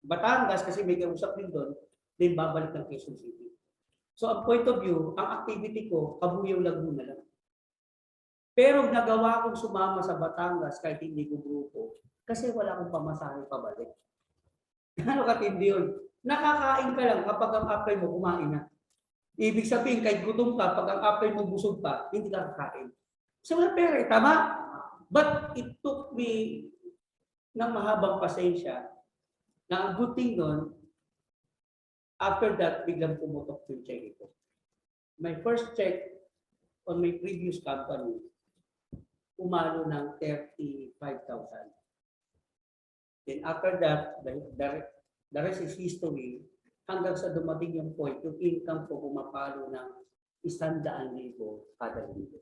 Batangas kasi may kausap din doon, then babalik ng Quezon City. So ang point of view, ang activity ko, Kabuyaw Laguna lang. Pero nagawa kong sumama sa Batangas kahit hindi ko grupo kasi wala akong pamasahe pabalik. Ano katindi yun? Nakakain ka lang kapag ang apply mo kumain na. Ibig sabihin, kahit gutom ka, pag ang apply mo busog pa, hindi ka kakain. So wala pera, tama? But it took me ng mahabang pasensya na ang good thing nun, after that, biglang pumutok yung check ko. My first check on my previous company, umalo ng 35,000. Then after that, the rest is history, hanggang sa dumating yung point, yung income ko pumapalo ng 100,000 kada linggo.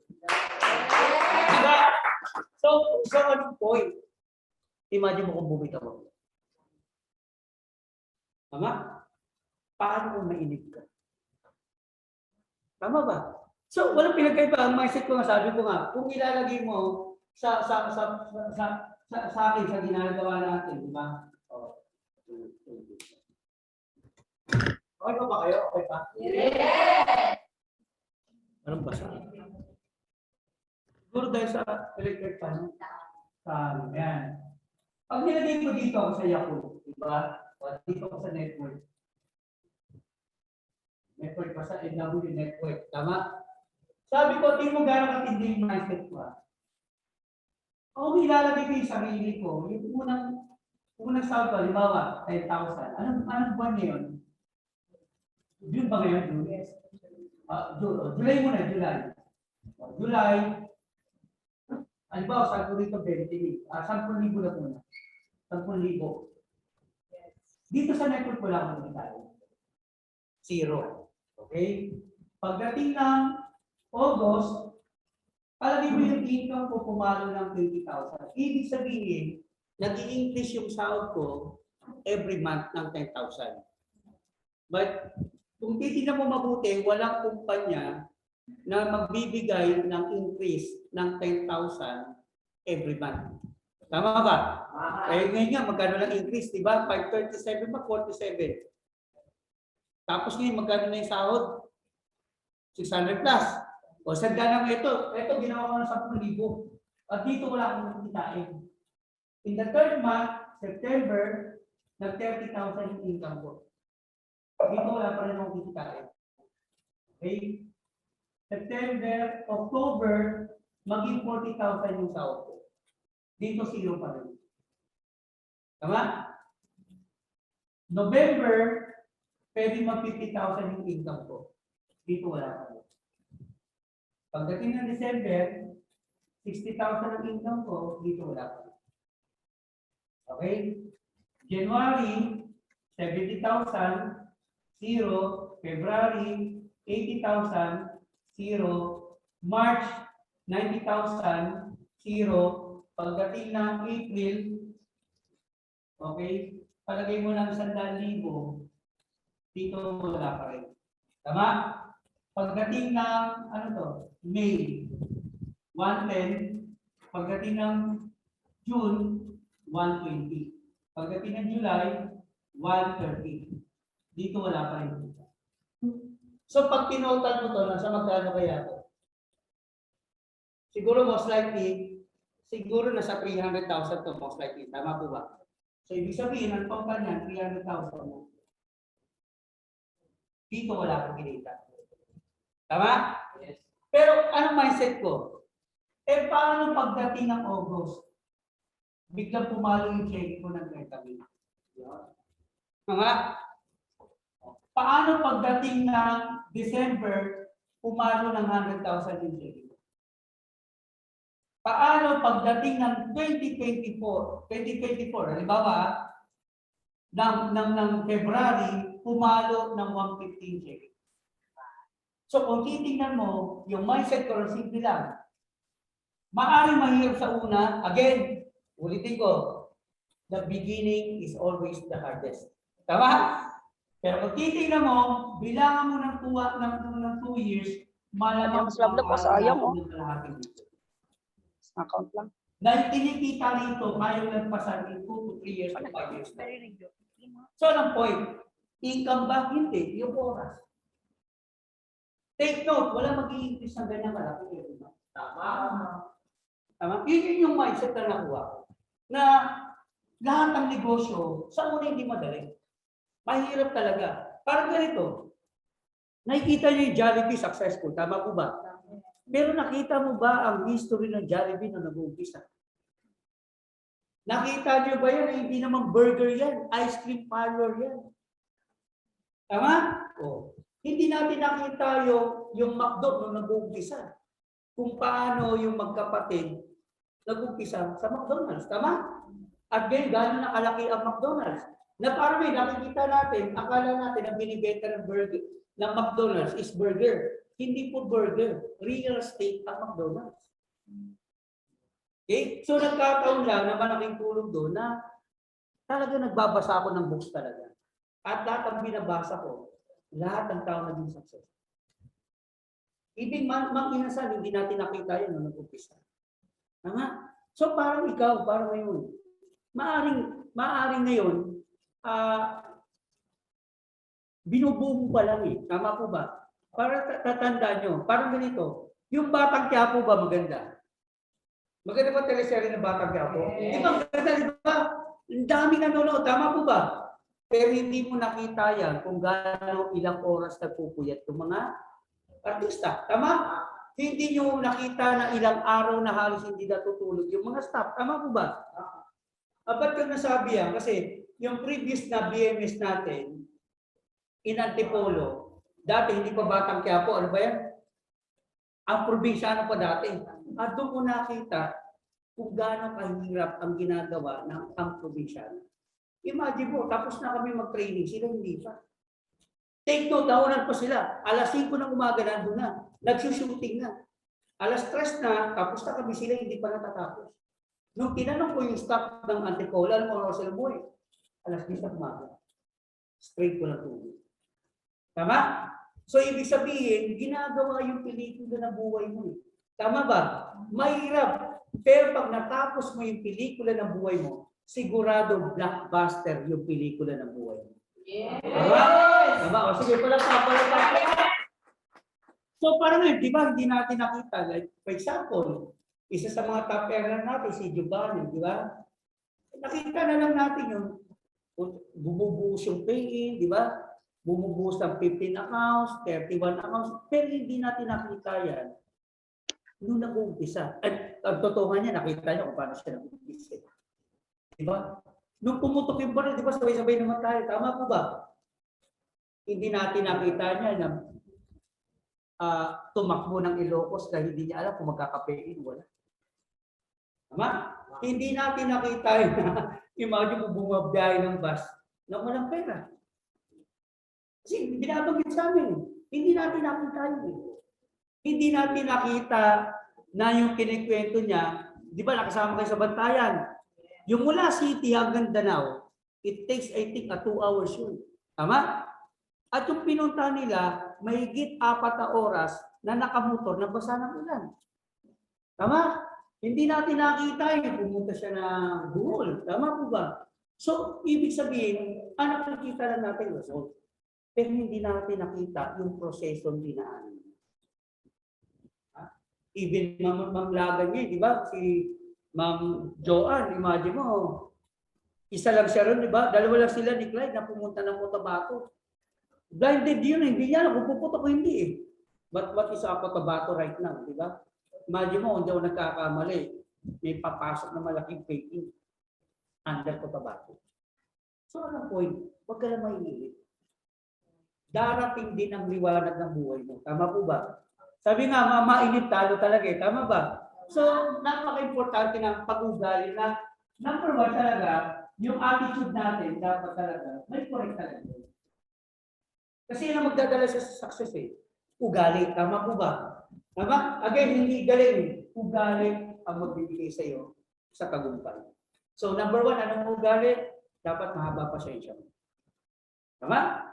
Diba? So anong point? Imagine mo kung bumitaw ako. Tama? Paano kung mainip ka? Tama ba? So, walang pinagkaiba. Ang mindset ko nga, sabi ko nga, kung ilalagay mo sa akin sa ginagawa natin, di ba? Oh. Okay ba kayo? Okay pa? Yes! Anong basa? Siguro dahil sa electric fan. Yan. Pag nilagay ko dito ako sa Yakult, di ba? O dito ako sa network. Network pa sa NW network. Tama? Sabi ko, tingin mo gano'ng katindi yung mindset ko. Kung ilalagay ko yung sarili ko, yung unang sahod ko, halimbawa, 10,000. Anong buwan na yun? June ba ngayon? June? Yes. July muna, July. July. Halimbawa, sabi ko rito 10,000 na muna. 10,000. Dito sa network ko lang ako tayo. 0. Okay? Pagdating ng August, palagi mo yung income ko pumalo ng 20,000. Ibig sabihin, nag-i-increase yung sahod ko every month ng 10,000. But kung titignan mo mabuti, walang kumpanya na magbibigay ng increase ng 10,000 every month. Tama ba? Eh ngayon nga, magkano lang increase, di ba? 537 ba? 47. Tapos ngayon, magkano na yung sahod? 600 plus. O saan ganang ito? Ito, ginawa ko ng 10,000. At dito wala akong nakikitain. In the third month, September, nag-30,000 yung income ko. Dito wala pa rin akong kikitain. Okay? September, October, maging 40,000 yung sahod ko. Dito 0 pa rin. Tama? November, pwede mag 50,000 yung income ko. Dito wala pa rin. Pagdating ng December, 60,000 ang income ko, dito wala pa rin. Okay? January, 70,000, 0. February, 80,000, 0. March, 90,000, 0. Pagdating ng April, okay, palagay mo ng 100,000, dito wala pa rin. Tama? Pagdating ng, May, 110. Pagdating ng June, 120. Pagdating ng July, 130. Dito wala pa rin. So pag pinotal mo to, nasa magkano kaya to? Siguro most likely, siguro nasa 300,000 to most likely. Tama po ba? So ibig sabihin, ang total niyan, 300,000 mo. Dito wala akong kinita. Tama? Yes. Pero anong mindset ko? Eh paano pagdating ng August? Biglang pumalo yung check ko ng 30,000. Tama? Paano pagdating ng December, pumalo ng 100,000 yung check ko? Paano pagdating ng 2024, halimbawa, ng February, pumalo ng 115 check. So kung titingnan mo, yung mindset ko, simple lang. Maaaring mahirap sa una, again, ulitin ko, the beginning is always the hardest. Tama? Pero kung titingnan mo, bilangan mo ng 2 years, malamang Mas love pa, sayang, oh. ng kalahating dito. Account lang. Na kinikita rito, kaya nagpasan in 2 to 3 years to 5 years. So, anong point? Income ba? Hindi. Yung oras. Take note, wala mag-i-increase ng ganyan kalaki. Tama. Tama? Yun yung mindset na nakuha ko. Na lahat ng negosyo, sa una hindi madali. Mahirap talaga. Parang ganito. Nakikita niyo yung Jollibee successful. Tama po ba? Pero nakita mo ba ang history ng Jollibee na nag-uumpisa? Nakita niyo ba yan? Hindi naman burger yan. Ice cream parlor yan. Tama? O. Hindi natin nakita yung McDo nung nag-uumpisa. Kung paano yung magkapatid nag-uumpisa sa McDonald's. Tama? At ngayon, gano'n nakalaki ang McDonald's. Na parang may nakikita natin, akala natin ang binibenta ng burger ng McDonald's is burger. Hindi po burger. Real estate ang McDonald's. Okay? So nagkataon lang na malaking tulong doon na talaga nagbabasa ako ng books talaga. At lahat ang binabasa ko, lahat ng tao naging success. Ibig mag-inasal, hindi natin nakita yan nung nag-umpisa. Tama? So parang ikaw, parang ngayon, maaring ngayon, binubuo mo pa lang eh. Tama po ba? Para tatandaan nyo, parang ganito, yung Batang Quiapo ba maganda? Maganda ba teleserye ng Batang Quiapo? Di ba maganda, di ba? Ang daming nanonood, tama po ba? Pero hindi mo nakita yan kung gaano ilang oras nagpupuyat yung mga artista. Tama? Hindi nyo nakita na ilang araw na halos hindi natutulog yung mga staff. Tama po ba? Ba't ko nasabi yan? Kasi yung previous na BMS natin, in Antipolo, dati hindi pa Batang Quiapo, ano ba yan? Ang probinsyano pa dati. At doon ko nakita kung gaano kahirap ang ginagawa ng ang probinsyano. Imagine mo, tapos na kami mag-training, sila hindi pa. Take note, nawalan pa sila. Alas 5 ng umaga nandun na. Nagsushooting na. Alas 3 na, tapos na kami sila, hindi pa natatapos. Nung tinanong ko yung staff ng Antipolo, alam mo, Rosel Boy, alas 10 ng umaga. Straight ko na tulog. Tama? So, ibig sabihin, ginagawa yung pelikula na buhay mo. Tama ba? Mahirap. Pero pag natapos mo yung pelikula ng buhay mo, sigurado blockbuster yung pelikula ng buhay mo. Yes. Tama? Tama? O sige, pala. So, parang yun, di ba, hindi natin nakita. Like, for example, isa sa mga top earner natin, si Giovanni, di ba? Nakita na lang natin yung bumubuhos yung pay-in, di ba? Bumubuhos ng 15 accounts, 31 accounts, pero hindi natin nakita yan nung nag-uumpisa. At ang totohan niya, nakita niya kung paano siya nag-uumpisa. Di ba? Nung pumutok yung baril, di ba, sabay-sabay naman tayo. Tama po ba? Hindi natin nakita niya na tumakbo ng Ilocos dahil hindi niya alam kung magkakapein. Wala. Tama? Hindi natin nakita na imagine mo bumabiyahe ng bus na walang pera. Kasi binabanggit sa amin. Hindi natin nakita yun. Hindi natin nakita na yung kinikwento niya, di ba nakasama kayo sa Bantayan? Yung mula City hanggang Danao, it takes I think 2 hours yun. Tama? At yung pinunta nila, mahigit 4 na oras na nakamotor na basa ng ulan. Tama? Hindi natin nakita yun. Pumunta siya ng Bohol. Tama po ba? So, ibig sabihin, nakikita lang natin result. Pero hindi natin nakita yung prosesong dinaan. Even mamlagan niya, di ba? Si Ma'am Joanne, imagine mo, isa lang siya ron, di ba? Dalawa lang sila ni Clyde na pumunta ng Cotabato. Blinded yun, hindi niya alam kung puputok ko hindi eh. But what is a Cotabato right now, di ba? Imagine mo, hindi ako nagkakamali. May papasok na malaking faking under Cotabato. So anong point? Huwag ka lang mahihilig. Darating din ang liwanag ng buhay mo. Tama po ba? Sabi nga, mainit talo talaga eh. Tama ba? So, napaka-importante ng pag-ugali na number 1 talaga, yung attitude natin dapat talaga, may correct talaga. Kasi yun ang magdadala sa success eh. Ugali. Tama po ba? Tama? Again, hindi galing. Ugali ang magbibigay sa iyo sa tagumpay. So, number 1, anong ugali? Dapat mahaba pasensya mo. Tama?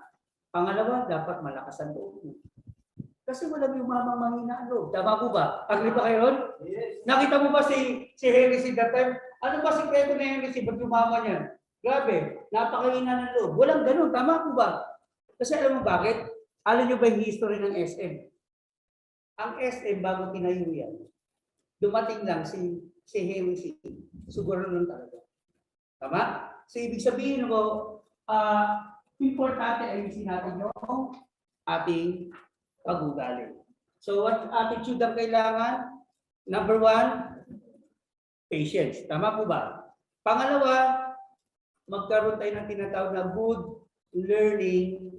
Pangalawa, dapat malakas ang loob mo. Kasi walang yung mamang mahina ang loob. Tama po ba? Agree ba kayo ron? Yes. Nakita mo ba si si Henry C. that time. Ano ba sikreto na Henry C. Ba't yumama niyan? Grabe, napakahina ng loob. Walang ganun, tama po ba? Kasi alam mo bakit? Alam niyo ba yung history ng SM? Ang SM bago tinayo yan, dumating lang si Henry C. Siguro lang talaga. Tama? So ibig sabihin mo, importante ay natin yung ating pag-ugali. So what attitude ang kailangan? Number 1, patience. Tama po ba? Pangalawa, magkaroon tayo ng tinatawag na good learning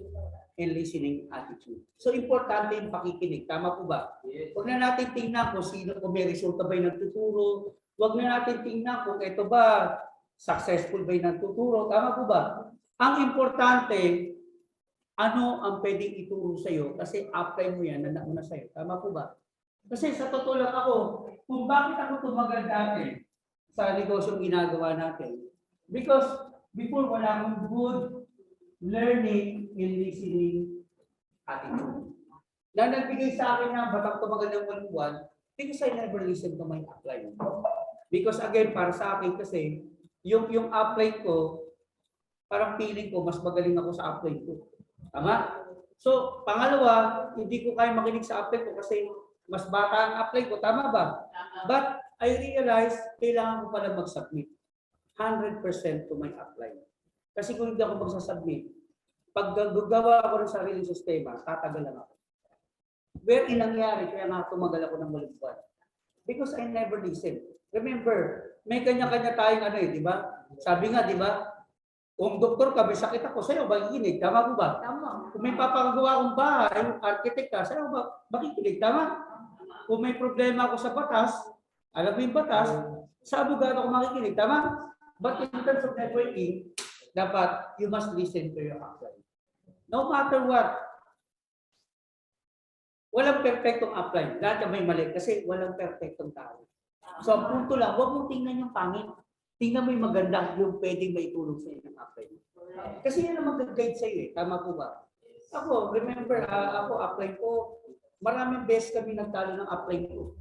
and listening attitude. So importante yung pakikinig. Tama po ba? Huwag na natin tingnan kung sino, kung may resulta ba yung nagtuturo. Huwag na natin tingnan kung ito ba successful ba yung nagtuturo. Tama po ba? Ang importante, ano ang pwedeng ituro sa iyo kasi apply mo yan na nauna sa iyo. Tama po ba? Kasi sa totoo lang ako, kung bakit ako tumagal dati sa negosyong ginagawa natin. Because before wala akong good learning and listening attitude. Na nagbigay sa akin na batang tumagal ng 1 buwan, because I never listen to my upline. Because again, para sa akin kasi, yung upline ko, parang feeling ko, mas magaling ako sa upline ko. Tama? So, pangalawa, hindi ko kaya makinig sa upline ko kasi mas bata ang upline ko. Tama ba? But I realized, kailangan ko pala mag-submit 100% to my upline. Kasi kung hindi ako magsasubmit, pag gagawa ako ng sariling sistema, tatagal lang ako. Where inangyari, kaya nga tumagal ako ng 8 buwan. Because I never listen. Remember, may kanya-kanya tayong di ba? Sabi nga, di ba? Kung doktor ka, may sakit ako, sa'yo makikinig. Tama po ba? Tama. Kung may papagawa akong bahay, architect ka, sa'yo makikinig. Tama? Kung may problema ako sa batas, alam mo yung batas, sa abogado ako makikinig. Tama? But in terms of networking, dapat you must listen to your upline. No matter what. Walang perfectong upline. Lahat yung may mali kasi walang perfectong tao. So ang punto lang, huwag mong tingnan yung pangit. Tingnan mo yung maganda, yung pwedeng maitulong sa iyo ng upline. Kasi yan ang mag-guide sa iyo. Tama po ba? Ako, remember, ako upline ko, maraming beses kami nagtalo ng upline ko.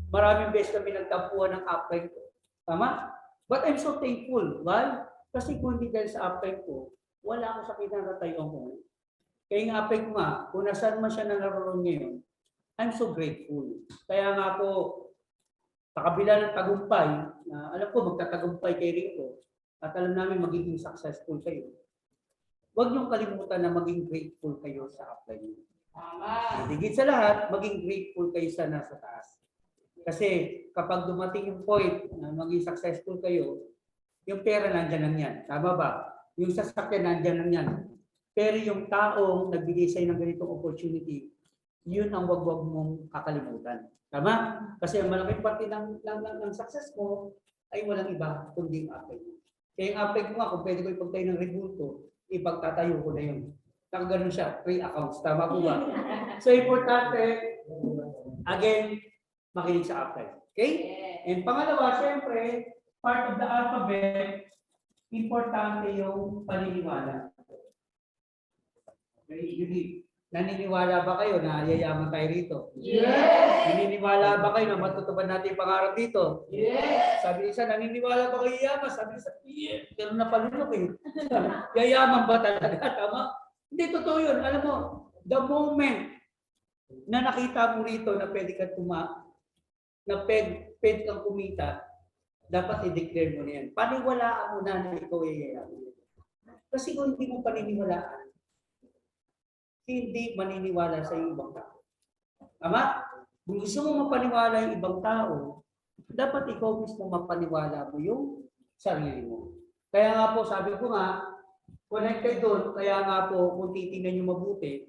Maraming beses kami nagtampuan ng upline ko. Tama? But I'm so thankful. Why? Kasi kung hindi dahil sa upline ko, wala akong sakit na natayong ko. Kaya yung upline ko nga, kung nasaan man siya naroon ngayon, I'm so grateful. Kaya nga ako, sa kabila ng tagumpay, na alam ko magtatagumpay kayo rito, at alam namin magiging successful kayo, huwag niyong kalimutan na maging grateful kayo sa upline niyo. Tama. Higit sa lahat, maging grateful kayo sa nasa taas. Kasi kapag dumating yung point na maging successful kayo, yung pera nandyan lang yan. Tama ba? Yung sasakyan nandyan lang yan. Pero yung taong nagbigay sa'yo ng ganitong opportunity, yun ang wag-wag mong kakalimutan. Tama? Kasi ang malaking parte ng success mo ay walang iba kundi yung upline. Kaya yung upline ko nga, kung pwede ko ipagtayo ng rebulto, ipagtatayo ko na yun. Nakaganon siya, 3 accounts. Tama po ba? So importante, again, makinig sa upline. Okay? And pangalawa, syempre, part of the alphabet, importante yung paniniwala. Very unique. Naniniwala ba kayo na yayaman tayo rito? Yes! Naniniwala ba kayo na matutupad natin yung pangarap dito? Yes! Sabi isa, naniniwala ba kayo yayaman? Sabi isa, yeah, pero napalunok eh. Yayaman ba talaga? Tama? Hindi, totoo yun. Alam mo, the moment na nakita mo rito na pwede kang pwede kang kumita, dapat i-declare mo na yan. Paniwalaan mo na ikaw ay yayaman. Kasi kung hindi mo paniniwalaan, hindi maniniwala sa ibang tao. Tama? Kung gusto mo mapaniwala yung ibang tao, dapat ikaw mismo mapaniwala mo yung sarili mo. Kaya nga po, sabi ko nga, connected doon, kaya nga po, kung titingnan nyo mabuti,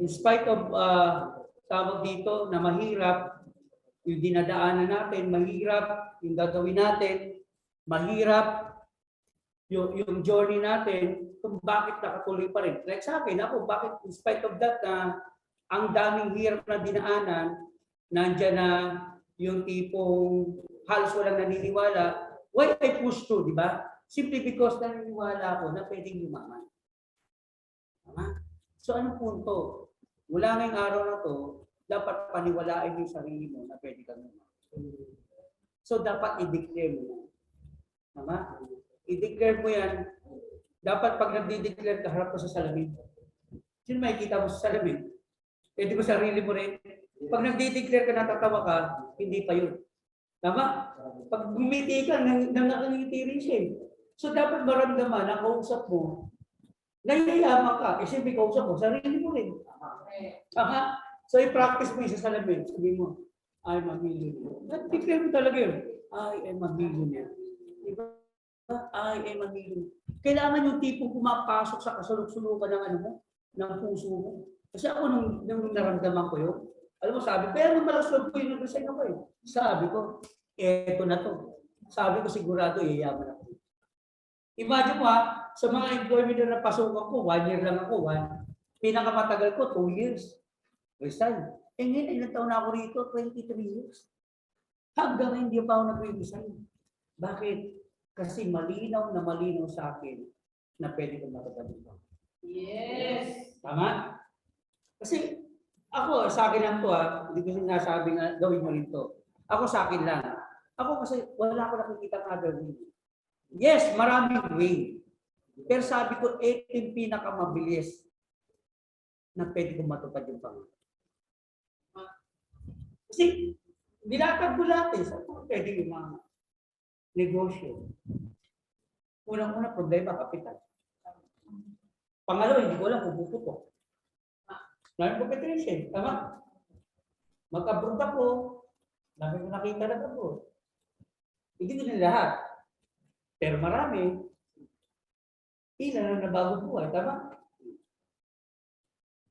in spite of tawag dito na mahirap, yung dinadaanan natin, mahirap, yung gagawin natin, mahirap, yung journey natin, kung bakit nakatuloy pa rin. Like sa akin, ako, bakit in spite of that, ang daming hirap na dinaanan, nandiyan na yung tipong halos walang naniniwala, why I push through, di ba? Simply because naniniwala ako na pwedeng yumaman. Tama? So anong punto? Mula ngayong araw na to, dapat paniwalaan yung sarili mo na pwede kang yumaman. So dapat i-declare mo yan. Tama? I-declare mo yan. Dapat pag nagdi-declare ka, harap ka sa salamin. Sino makikita mo sa salamin? Eh di ba sarili mo rin? Pag nagdi-declare ka, natatawa ka, hindi pa yun. Tama? Pag bumiti ka, nakangiti rin siya. So dapat maramdaman na kausap mo, nahiyayaman ka. Eh siyempre kausap mo, sarili mo rin. Tama? So i-practice mo yung sa salamin. Sabi mo, I'm a millionaire. Declare mo talaga yun. I am a millionaire. Diba? I am a millionaire. Kailangan yung tipong pumapasok sa kasulok-sulukan ng ano mo, ng puso mo. Kasi ako nung naramdaman ko yun, alam mo sabi, kaya nung malaslog ko yun, nag-resign ako eh. Sabi ko, eto na to. Sabi ko sigurado, yayaman ako. Imagine mo ha, sa mga employment na napasukan ko, 1 year lang ako, pinakamatagal ko, 2 years. Resign. Eh ngayon, ilang taon na ako rito, 23 years. Hanggang hindi pa ako nag-resign. Bakit? Kasi malinaw na malinaw sa akin na pwede kong matupad ito. Yes. Tama? Kasi ako, sa akin lang to hindi ko sinasabi na gawin mo rin to. Ako sa akin lang. Ako kasi wala ko nakikita ng other way. Yes, maraming way. Pero sabi ko, ito yung pinakamabilis na pwede kong matupad yung pangarap. Kasi nilatag ko lahat eh. Sabi ko, pwede yung mga negosyo. Unang-una, problema, kapital. Pangalawa, hindi ko alam kung puputok. Ngayon competition, tama? Mag-abroad ako, dami ko nakita na abroad. Hindi ko din lahat. Pero marami, ilan ang nabago buhay, tama?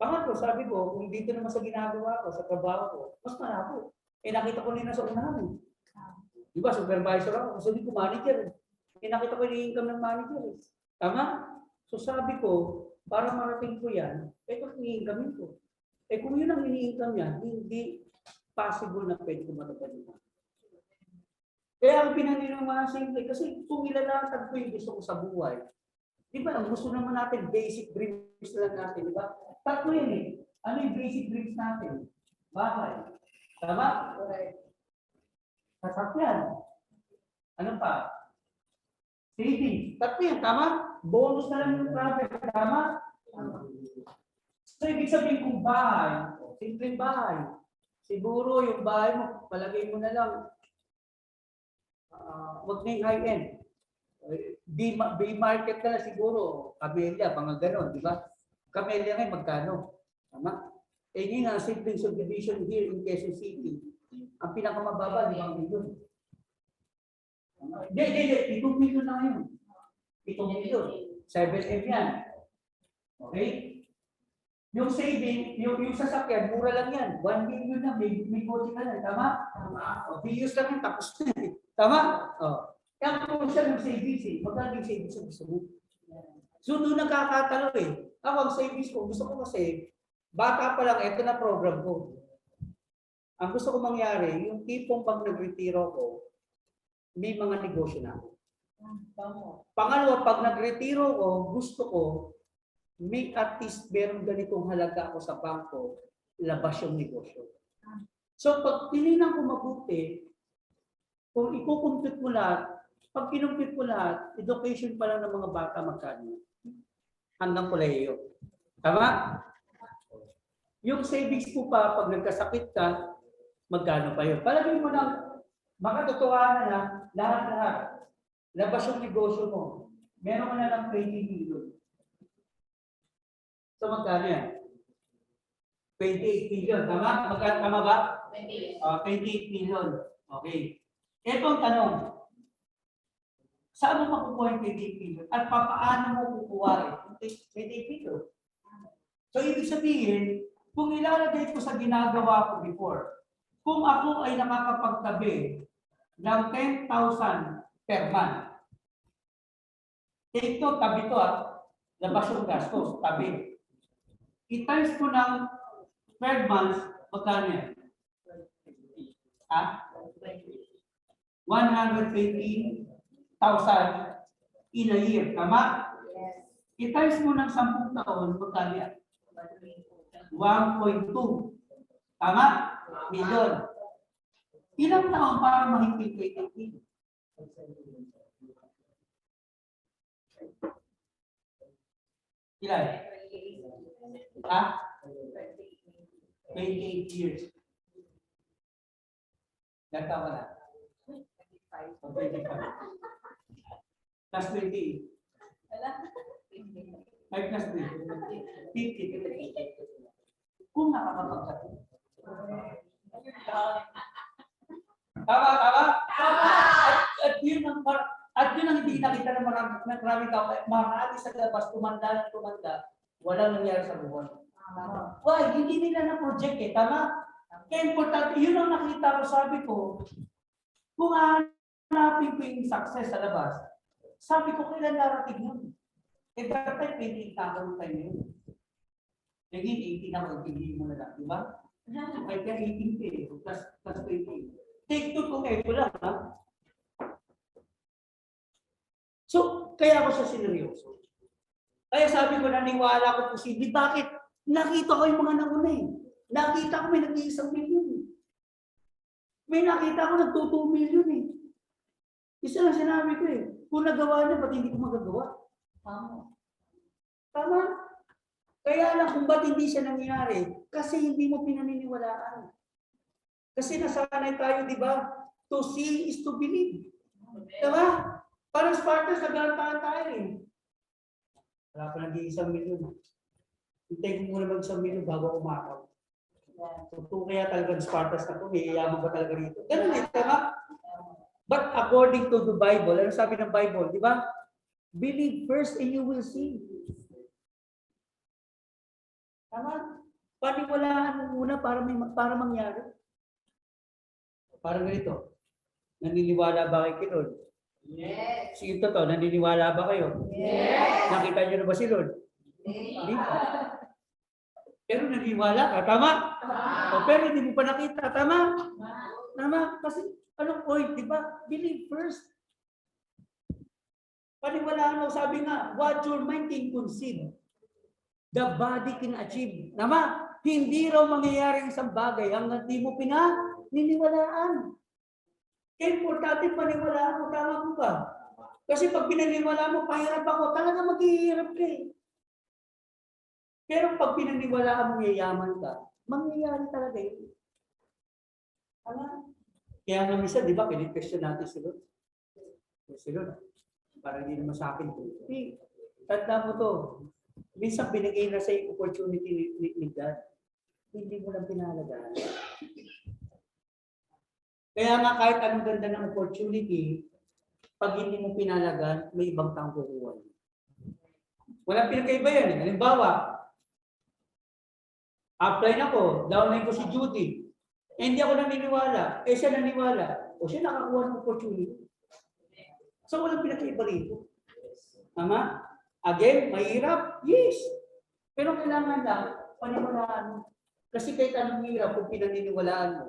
Pangatlo, sabi ko, kung dito naman sa ginagawa ko, sa trabaho ko, mas malabo. Eh nakita ko nila sa unahan. Di ba, supervisor ako, kasi hindi ko manager. Eh nakita ko yung income ng manager. Tama? So sabi ko, para marating ko yan, ito ang ini-income ko. Eh kung yun ang ini-income yan, hindi possible na pwede ko matupad yun. Kaya ang pinanino mga simple, kasi kung ilalatag ko yung gusto ko sa buhay, di ba, ang gusto naman natin, basic dreams lang natin, di ba? Tatlo yun eh. Ano yung basic dreams natin? Bahay. Tama? Sasakyan. Ano pa? Savings. Tatlo yan, tama? Bonus na lang yung travel, tama? So, ibig sabihin kung bahay, simpleng bahay. Siguro yung bahay mo, palagay mo na lang, wag na yung high-end. B-market ka na siguro, Camellia, mga ganon, di ba? Camellia ngayon, magkano? Tama? Eh, yun nga, simpleng subdivision here in Quezon City. Ang pinakamababa, 5 milyon. Hindi. 7 milyon na ngayon. 7 milyon. 7M yan. Okay? Yung saving, yung sasakyan, mura lang yan. 1 million na, may kotse ka na. Tama? O, views lang yan, tapos na. Tama? O. Kaya kung siya ng savings magkano yung savings ang gusto mo? So, doon nagkakatalo eh. Ako, ang savings ko, gusto ko kasi, bata pa lang, ito na program ko. Ang gusto ko mangyari, yung tipong pag nag-retiro ko, may mga negosyo na ako. Pangalawa, pag nag-retiro ko, gusto ko, may at least meron ganitong halaga ako sa bangko, labas yung negosyo. So pag tinignan ko mabuti, kung i-compute mo lahat, pag kinumpute mo lahat, education pa lang ng mga bata magkano? Hanggang kolehiyo. Tama? Yung savings po pa, pag nagkasakit ka, magkano pa yun? Palagay mo na, makatotohanan na, lahat-lahat. Labas yung negosyo mo. Meron ka na lang 20 million. So magkano yan? 28 million. Tama? Magkano, tama ba? 28 million. Okay. Ito ang tanong. Saan mo makukuha yung 28 million? At paano mo kukuha yung 28 million? So ibig sabihin, kung ilalagay ko sa ginagawa ko before, kung ako ay nakakapagtabi ng 10,000 per month, ito, tabi to labas yung gastos, tabi. I-times ko ng 12 months, magkano yan? 120,000 in a year, tama? I-times mo ng 10 taon, magkano yan? 1.2. Tama? Milyon. Ilang taon para mahigpit kay Titi? Ilan? Ha? 28 years. Ilang taon ka na? 25. Plus 28. 5 plus 3. 50. Kung nakakapagkati. Tama, tama? At yun ang hindi nakita ng marami sa labas, tumanda. Walang nangyari sa buwan. Why? Hindi nila na-project eh. Tama? Kaya importante, yun ang nakita ko, sabi ko, kung hanapin ko yung success sa labas, sabi ko, kailan narating yun? Eh, dapat 28 ako ng time yun. Naging 18 ako, hindi mo na lang, di ba? Kahit ka 18 eh, plus 20. Take 2 kung ito lang, ha? So, kaya ako sa sineryoso. Kaya sabi ko, naniwala ko posible. Bakit? Nakita ko yung mga nauna eh. Nakita ko may nag-1 milyon eh. May nakita ko nag-2 milyon eh. Isa lang sinabi ko eh. Kung nagawa niya, ba't hindi ko magagawa? Tama. Tama? Kaya lang kung ba't hindi siya nangyari? Kasi hindi mo pinaniniwalaan. Kasi nasanay tayo, di ba? To see is to believe. Diba? Parang Spartans, naglantahan tayo eh. Wala pa nag-1 milyon. Hintay ko muna mag-1 milyon bago umakaw. So, kaya talagang Spartans na ito, may iyaman ba talaga rito? Ganun eh, diba? But according to the Bible, ano sabi ng Bible, di ba? Believe first and you will see. Tama? Paniwalaan mo muna para mangyari. Parang ganito. Naniniwala ba kay Lord? Yes. Sige to, naniniwala ba kayo? Yes. Nakita niyo na ba si Lord? Hindi pa. Pero naniniwala ka, tama? O, pero hindi mo pa nakita, tama? Tama? Kasi anong point, di ba? Believe first. Paniwalaan mo, sabi nga, what your mind can conceive, the body can achieve. Tama? Hindi raw mangyayari isang bagay hanggang di mo pinaniniwalaan. Kaya importante paniwalaan mo, tama mo ba? Kasi pag pinaniwalaan mo, pahirap ako, talaga maghihirap ka eh. Pero pag pinaniwalaan mo, yayaman ka, mangyayari talaga yun. Tama? Kaya nga minsan, di ba, pinipesyon natin si Lord. Si Lord, parang hindi naman sa akin. Hey, tanda mo to. Minsan binigay na sa yung opportunity ni God. Hindi mo lang pinalagaan. Kaya nga kahit anong ganda ng opportunity, pag hindi mo pinalagaan, may ibang taong kukuha. Walang pinagkaiba yan. Halimbawa, apply na ko, downline ko si Judy. Eh, hindi ako naniniwala. Eh, siya naniwala. O siya nakakuha ng opportunity. So, walang pinagkaiba rito. Tama? Again, mahirap? Yes. Pero kailangan lang, paniwalaan mo. Kasi kahit anong hirap, kung pinaniniwalaan mo,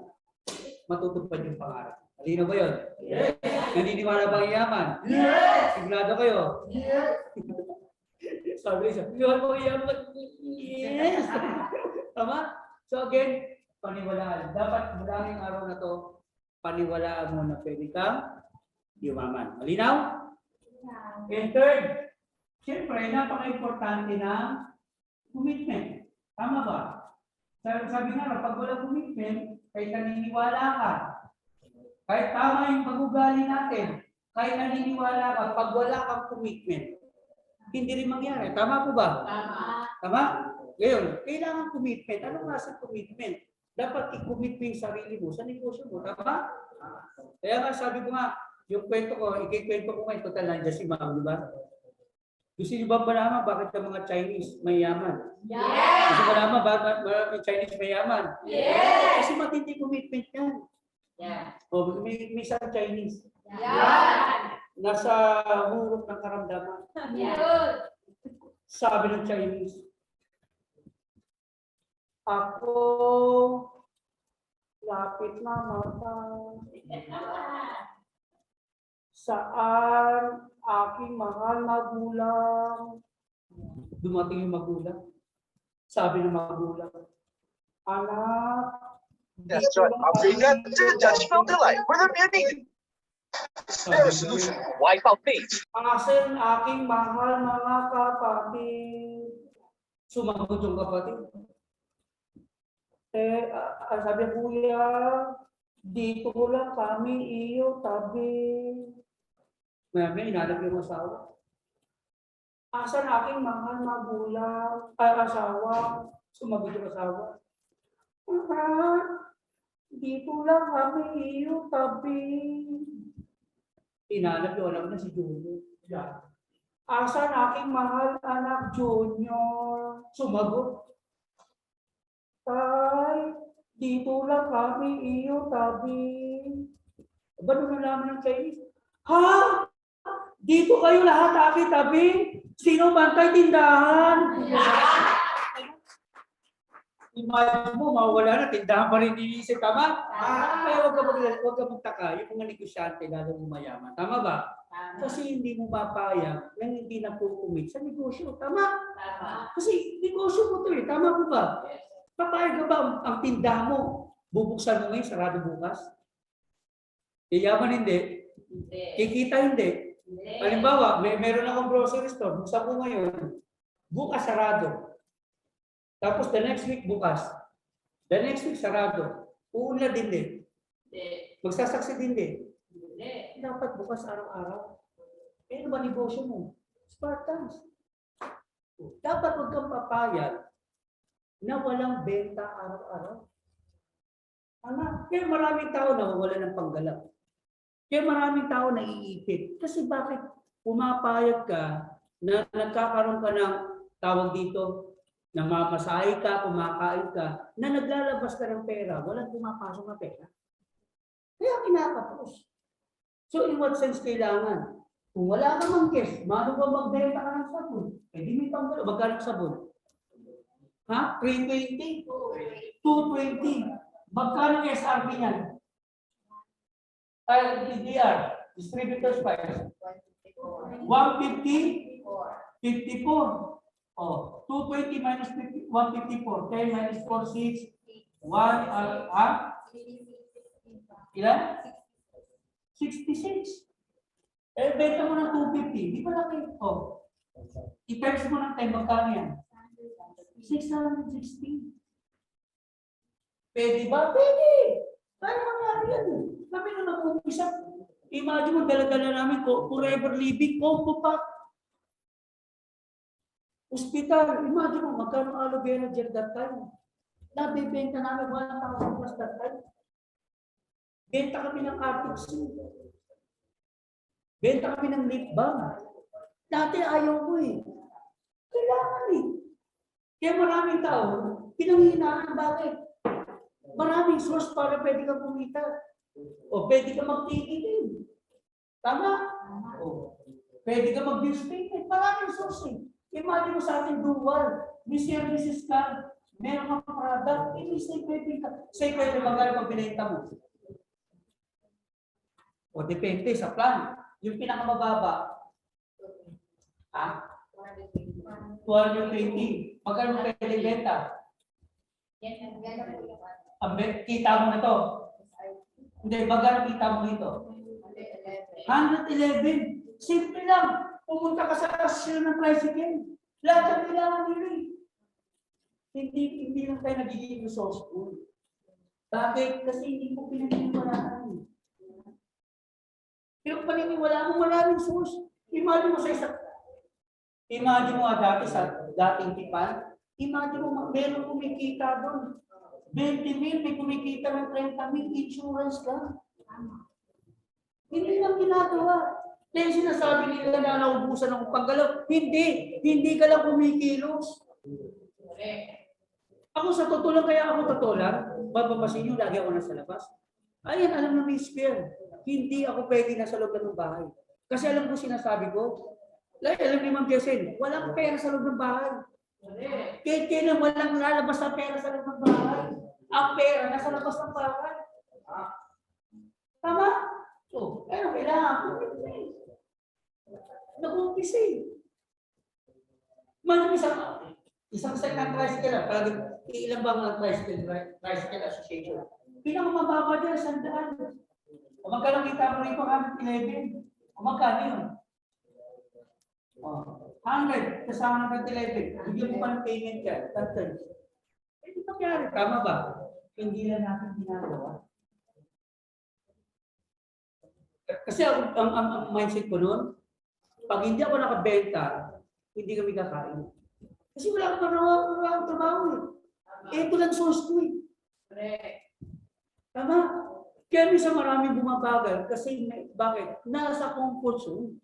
matutupad yung pangarap. Halina ba yun? Yes. Naniniwala ba ang yaman? Yes. Sigurado kayo? Yes. Sabi siya, naniniwala ba ang yaman? Yes. Tama? So again, paniwalaan. Dapat maraming araw na to, paniwalaan mo na pwede kang yumaman. Malinaw? And third, siyempre, napaka-importante ng commitment. Tama ba? Sabi nga, pag wala commitment, kahit naniniwala ka, kahit tama yung pag-ugali natin, kahit naniniwala ka, pag wala kang commitment, hindi rin mangyari. Tama po ba? Tama. Tama? Ngayon, kailangan commitment. Anong nasa commitment? Dapat i-commit mo yung sarili mo sa negosyo mo. Tama? Kaya nga sabi ko nga, yung kwento ko, ikikwento ko ngayon, total nandiyan si Ma'am, di ba? Gusto niyo ba malaman bakit ang mga Chinese mayaman? Yes. Gusto mo malaman bakit mga Chinese mayaman? Yes. Kasi matindi commitment yan. Yeah. O, may isang Chinese. Yeah. Nasa hurok ng karamdaman. Yeah. Sabi ng Chinese, ako lapit na matang. Saan aking mahal magulang? Dumating yung magulang. Sabi ng magulang, anak, That's right. Upgrade that to Judgmental Delight for their beauty. Their solution will wipe out things. Asan aking mahal mga kapatid? Sumagot yung kapatid. Sabi kuya, dito lang kami iyo tabi. May inalap yung asawa. Asan aking mahal magulang, asawa? Sumagot yung asawa. Dito lang kami iyo tabi. Inalap yung alam na si Junior. Asan aking mahal anak Junior? Sumagot. Tay, dito lang kami iyo tabi. Ba nung nalaman ng Chinese? Ha? Dito kayo lahat tabi-tabi? Sino bantay tindahan? Imagine mo, mawala na, tindahan pa rin inisip, tama? Kaya huwag ka magtaka, yung mga negosyante lalo umayaman. Tama ba? Kasi hindi mo mapayag na hindi na pukumit sa negosyo. Tama? Kasi negosyo mo ito eh. Tama po ba? Papayag ka ba ang tindahan mo? Bubuksan mo ngayon, sarado bukas? Yayaman hindi. Kikita hindi. Halimbawa, meron akong grocery store. Buksan ko ngayon, bukas sarado. Tapos the next week bukas. The next week sarado. Uunlad din. Magsasaksi din. Dapat bukas araw-araw. Ano ba negosyo mo? Spartans. Dapat huwag kang papayag na walang benta araw-araw. Kaya maraming tao nawawala ng panggalap. Kaya maraming tao naiipit. Kasi bakit pumapayag ka na nagkakaroon ka ng tawag dito, namamasahe ka, kumakain ka, na naglalabas ka ng pera, walang pumapasok na pera. Kaya kinakapos. So in what sense kailangan? Kung wala ka mang cash, mano ba magbenta ka ng sabon? Eh di may panggalo, magkano sabon? Ha? 320? 220? Magkano yung SRP niyan? DDR, distributor's price. 150? 54. Oh, 220 minus 50, 154. 10 minus 4, 6. 1, ilan? 66. Eh, benta mo ng 250. Di ba laki? Oh. I-times mo ng 10, magkano yan? 660. Pwede ba? Pwede. Kaya mangyari yan. Kami na nag-umpisa. Imagine mo, dala-dala namin forever living, combo pack. Hospital, imagine mo, magkano aloe vera gel that time? Nabibenta namin 1,000 plus that time. Benta kami ng Arctic Sea. Benta kami ng lip balm. Dati ayaw ko eh. Kailangan eh. Kaya maraming tao, pinanghinaan. Bakit? Maraming source para pwede ka kumita. O pwede ka magtikitin. Tama? O pwede ka mag-bill statement. Maraming source eh. Imagine mo sa ating dual, may services ka, meron kang product, say pwede ka. Say pwede magkano pag binenta mo. O depende sa plan. Yung pinakamababa, 220. Magkano pwede benta? Kita mo na to. Hindi, magkano kita mo dito? 111. Simple lang. Pumunta ka sa station ng tricycle. Lahat ang kailangan nila eh. Hindi lang tayo nagiging resourceful. Bakit? Kasi hindi mo pinaniniwalaan. Pero paniniwala mo maraming source. Imagine mo sa isang... Imagine mo dati sa dating tipan. Imagine mo meron kumikita doon. 20,000, may kumikita ng 30,000, insurance ka. Hindi lang ginagawa. Kaya sinasabi nila na naubusan ng panggalaw. Hindi ka lang kumikilos. Ako sa totoo lang, kaya ako totoo lang, babapasin nyo, lagi ako nasa labas. Ayan, alam na may spare. Hindi ako pwede nasa loob ng bahay. Kasi alam ko sinasabi ko, alam ni Ma'am Jessel, walang pera sa loob ng bahay. Kaya walang lalabas na pera sa loob ng bahay. Ang pera nasa labas ng bahay. Tama? So, ano kailangan? Nag-umpisa eh. Isang second tricycle lang. Ilan ba ang tricycle association? pinakamababa dyan, 100. O magkano kita mo rito, 111? O magkano yun? O, 100 kasama ng 111. Bigyan mo pa ng payment ka. That's di ba kaya? Tama ba? Hindi lang natin ginagawa. Kasi ang mindset ko noon, pag hindi ako nakabenta, hindi kami kakain. Kasi wala akong trabaho eh. Ito lang source ko eh. Tama? Kaya minsan maraming bumabagal kasi bakit? Nasa comfort zone.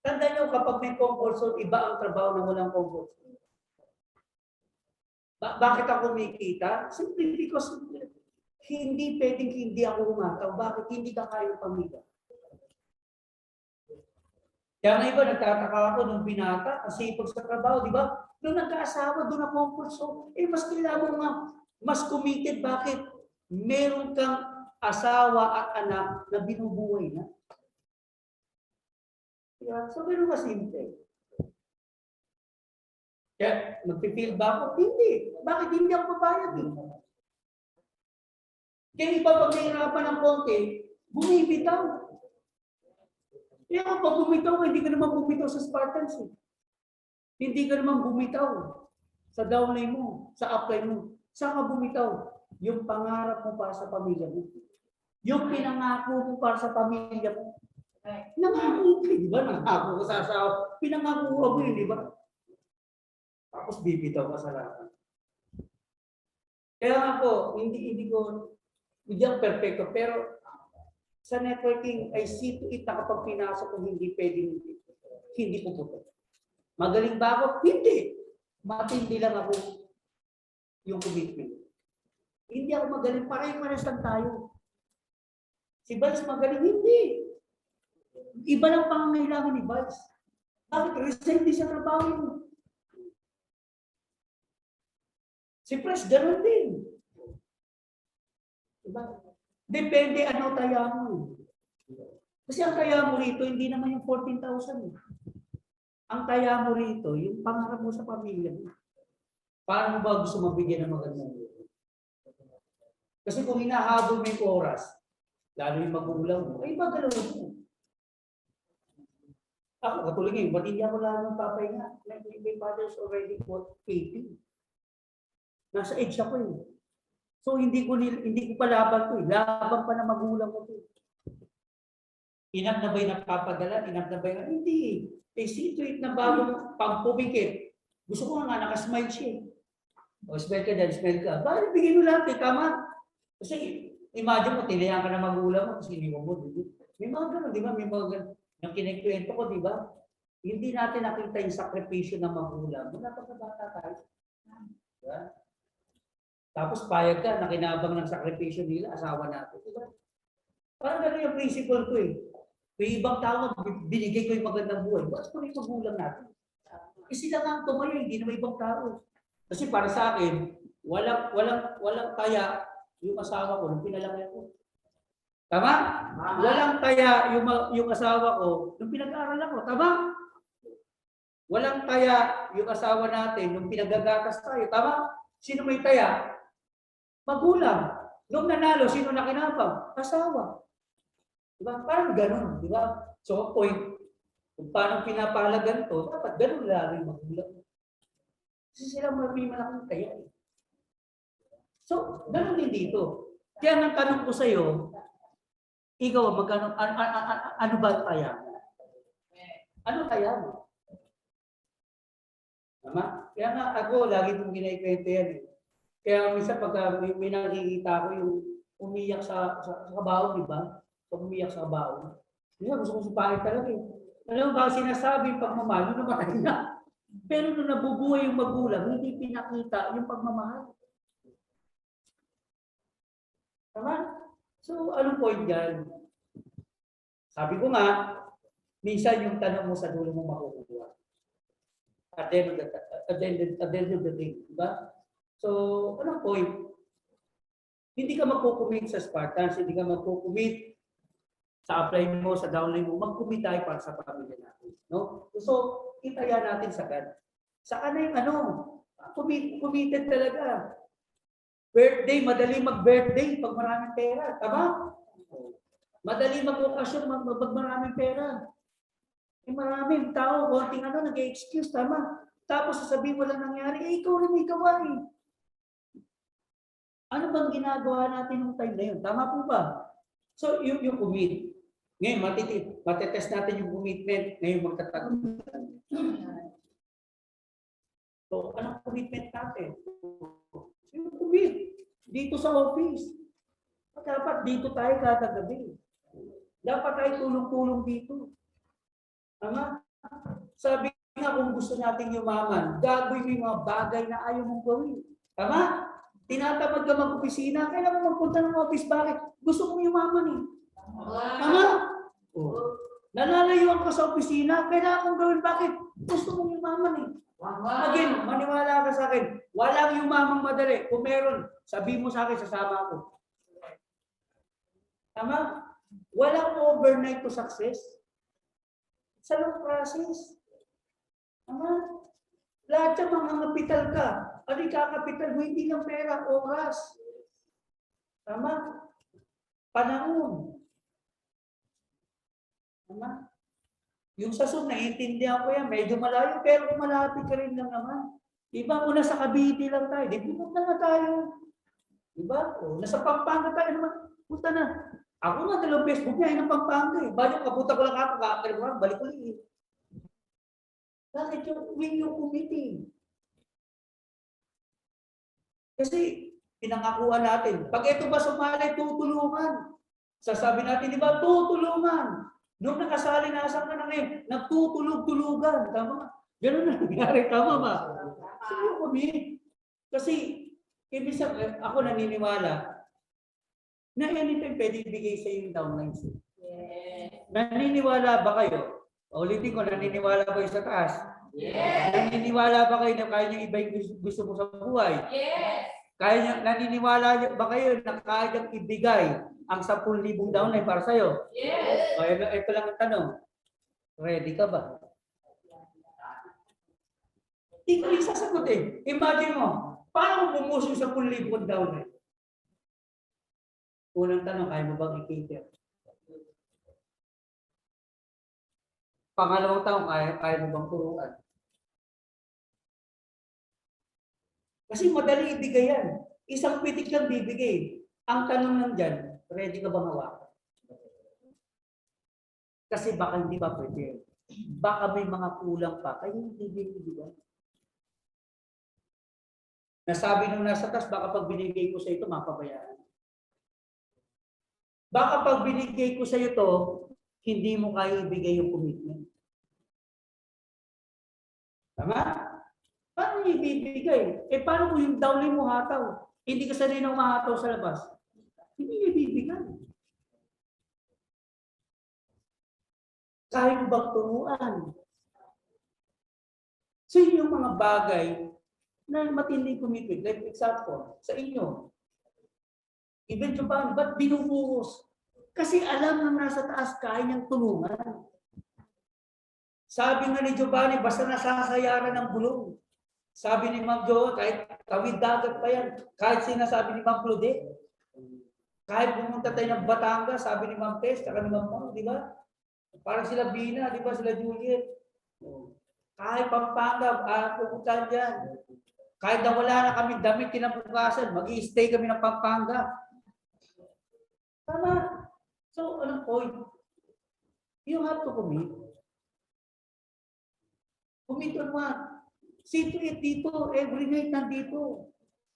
Tandaan nyo, kapag may comfort zone, iba ang trabaho na walang comfort zone. Bakit ako kumikita? Simply because hindi pwedeng hindi ako umataw. Bakit? Hindi kakain ng pamilya. Kaya nga iba, nagtataka ako nung binata, kasi pag sa trabaho, di ba? Nung nagkaasawa, doon na comfort zone. Mas kailangan mo nga, mas committed. Bakit? Meron kang asawa at anak na binubuhay na. Diba? So, meron ka simple. Kaya, magpipil ba ako? Hindi. Bakit hindi ako papayag? Kaya iba pag nahirapan ng konti, bumibitaw. Kaya pag bumitaw, hindi ka naman bumitaw sa Spartans. Eh. Hindi ka naman bumitaw sa downline mo, sa upline mo. Saan ka bumitaw? Yung pangarap mo para sa pamilya mo. Yung pinangako mo para sa pamilya mo. Nangako ko, di ba? Nangako ko sa asawa. Pinangako ko yun, di ba? Tapos bibitaw ka sa lahat. Kaya nga po, hindi ako perfecto, pero sa networking, I see to it na kapag pinasok ko hindi pwedeng hindi puputok. Magaling ba ako? Hindi. Matindi lang ako yung commitment. Hindi ako magaling. Pare-pares lang tayo. Si Vals magaling? Hindi. Iba lang pangangailangan ni Vals. Bakit? Resign din sa trabaho mo. Si Pres, ganoon din. Diba? Depende ano taya mo. Kasi ang taya mo rito, hindi naman yung 14,000. Ang taya mo rito, yung pangarap mo sa pamilya mo. Paano mo ba gusto mabigyan ng magandang buhay? Kasi kung hinahabol mo yung oras, lalo yung magulang mo, ay magalaw mo. Ako, katulad ngayon, ba't hindi ako lalo ng papay nga? My father's already 80. Nasa age ako eh. So hindi ko palaban to eh. Laban pa na magulang ko to. Inap na ba'y napapadala? Inap na ba'y hindi. Eh see to it na bagong pagpumikit. Gusto ko nga nakasmile siya. O smile ka dahil smile ka. Bakit bigyan mo lahat eh? Tama. Kasi imagine mo, tinayan ka na magulang mo kasi iniwan mo. May mga gano'n, di ba? May mga gano'n. Yung kinikwento ko, di ba? Hindi natin nakita yung sakripisyo ng magulang. Wala pa sa bata tayo. Diba? Tapos payag ka, nakinabang ng sakripisyo nila, asawa natin. Diba? Parang gano'n yung principle ko eh. May ibang tao, binigay ko yung magandang buhay. Bakit ko rin magulang natin? Kasi sila nga ang tumayo, hindi naman ibang tao. Kasi para sa akin, walang kaya yung asawa ko nung pinalaki ko. Tama? Walang kaya yung asawa ko nung pinag-aaral ako. Tama? Walang kaya yung asawa natin nung pinagagatas tayo. Tama? Sino may taya? Magulang. Nung nanalo, sino nakinabang? Asawa. Diba? Parang ganun. Diba? So, point. Kung paano pinapahalagan to, dapat ganun lalo yung magulang. Kasi sila may malaking kaya. So, ganun din dito. Kaya ang tanong ko sa iyo, ikaw, magkano, ano ba kaya? Ano kaya mo? Tama? Kaya nga ako, lagi kong ginaikwento yan eh. Kaya minsan pagka may nakikita ko yung umiyak sa kabaon, di ba? Pag umiyak sa kabaon. Minsan gusto kong supahin talaga eh. Alam mo ba, sinasabi yung pagmamahal, nung namatay na. Pero nung nabubuhay yung magulang, hindi pinakita yung pagmamahal. Tama? So, anong point dyan? Sabi ko nga, minsan yung tanong mo sa dulo mo makukuha. At the end of the day, diba? So, anong point? Hindi ka magkukumit sa Spartans, hindi ka magkukumit sa upline mo, sa downline mo, mag-commit tayo para sa pamilya natin. No? So, itaya natin sa God. Saan na yung committed talaga. Birthday, madali mag-birthday pag maraming pera. Tama? Madali mag-okasyon pag maraming pera. Eh, maraming tao, konting nag-excuse, tama? Tapos sasabihin mo lang nangyari, ikaw rin may gawain. Ano bang ginagawa natin nung time na yun? Tama po ba? So, yung commit. Ngayon, matetest natin yung commitment. Ngayon, magtatanong. So, anong commitment natin? Yung commit. Dito sa office. Dapat dito tayo kada gabi. Dapat tayo tulong-tulong dito. Tama? Sabi nga kung gusto natin yumaman, gagawin mo yung mga bagay na ayaw mong gawin. Tama? Tinatamad ka mag-opisina, kailangan mo magpunta ng office. Bakit? Gusto mong yumaman eh. Tama? Oh. Nalalayuan ka sa opisina, kailangan mong gawin. Bakit? Gusto mong yumaman eh. Again, maniwala ka sa akin. Walang yumamang madali. Kung meron, sabihin mo sa akin, sasama ako. Tama? Walang overnight to success. Sa long process. Tama? Lahat yung mga kapital ka. Ano ikakapital mo? Hindi lang pera, oras. Tama? Panahon. Tama? Yung sa Zoom, naiintindihan ko yan. Medyo malayo, pero kung malapit ka rin lang naman. Diba? Kung nasa Cavite lang tayo, di pumunta na tayo. Diba? O, nasa Pampanga tayo naman. Punta na. Ako nga, dalawang Facebook niya, ng Pampanga eh. Balik, kapunta ko lang ako, balik ko lang eh. Bakit yung committee? Kasi pinangakuan natin. Pag ito ba sumali, tutulungan. Sasabi natin, di ba, tutulungan. Nung nakasali na asang ka na ngayon, nagtutulog-tulugan. Tama? Ganun na nangyari. Tama ba? So, kasi, ibig sabihin, ako naniniwala na anytime pwede ibigay sa yung downlines. Yes. Naniniwala ba kayo? Ulitin ko, naniniwala ba kayo sa taas? Yes. Naniniwala ba kayo na kaya niyo iba yung gusto mo sa buhay? Yes. Naniniwala ba kayo na kaya niyang ibigay ang 10,000 downline para sa'yo? Yes. O, ito lang ang tanong. Ready ka ba? Hindi ko yung sasagutin. Imagine mo, paano mo bumuso yung 10,000 downline? Unang tanong, kaya mo bang i-cater? Pangalawang tanong, kaya mo bang turuan? Kasi madali ibigay yan. Isang pitik lang bibigay. Ang tanong lang dyan, ready ka bang hawakan? Kasi baka hindi pa pwede. Baka may mga kulang pa. Kaya hindi bibigay. Nasabi nung nasa taas, baka pag binigay ko sa ito, mapabayaan. Baka pag binigay ko sa ito, hindi mo kaya ibigay yung commitment. Tama? Paano niya ibibigay? Eh paano kung yung downline mo hataw? Hindi ka sanay na umahataw sa labas. Hindi niya ibibigay. Kaya mo bang turuan? So yun yung mga bagay na matinding commitment. Like example, sa inyo. Even Giovanni, ba't binubuhos? Kasi alam na nasa taas kaya niyang tulungan. Sabi nga ni Giovanni, basta nasasayaran ng bulong. Sabi ni Ma'am Jo, kahit tawid dagat pa yan. Kahit sinasabi ni Ma'am Claudette. Kahit pumunta tayo ng Batangas, sabi ni Ma'am Tess, saka ni Ma'am Ma'am, di ba? Parang sila Bina, di ba? Sila Juliet. Kahit Pampanga, pupuntahan dyan. Kahit na wala na kami damit kinabukasan, mag-i-stay kami ng Pampanga. Tama. So, anong point? You have to commit. Commit on what? See to it dito, every night nandito.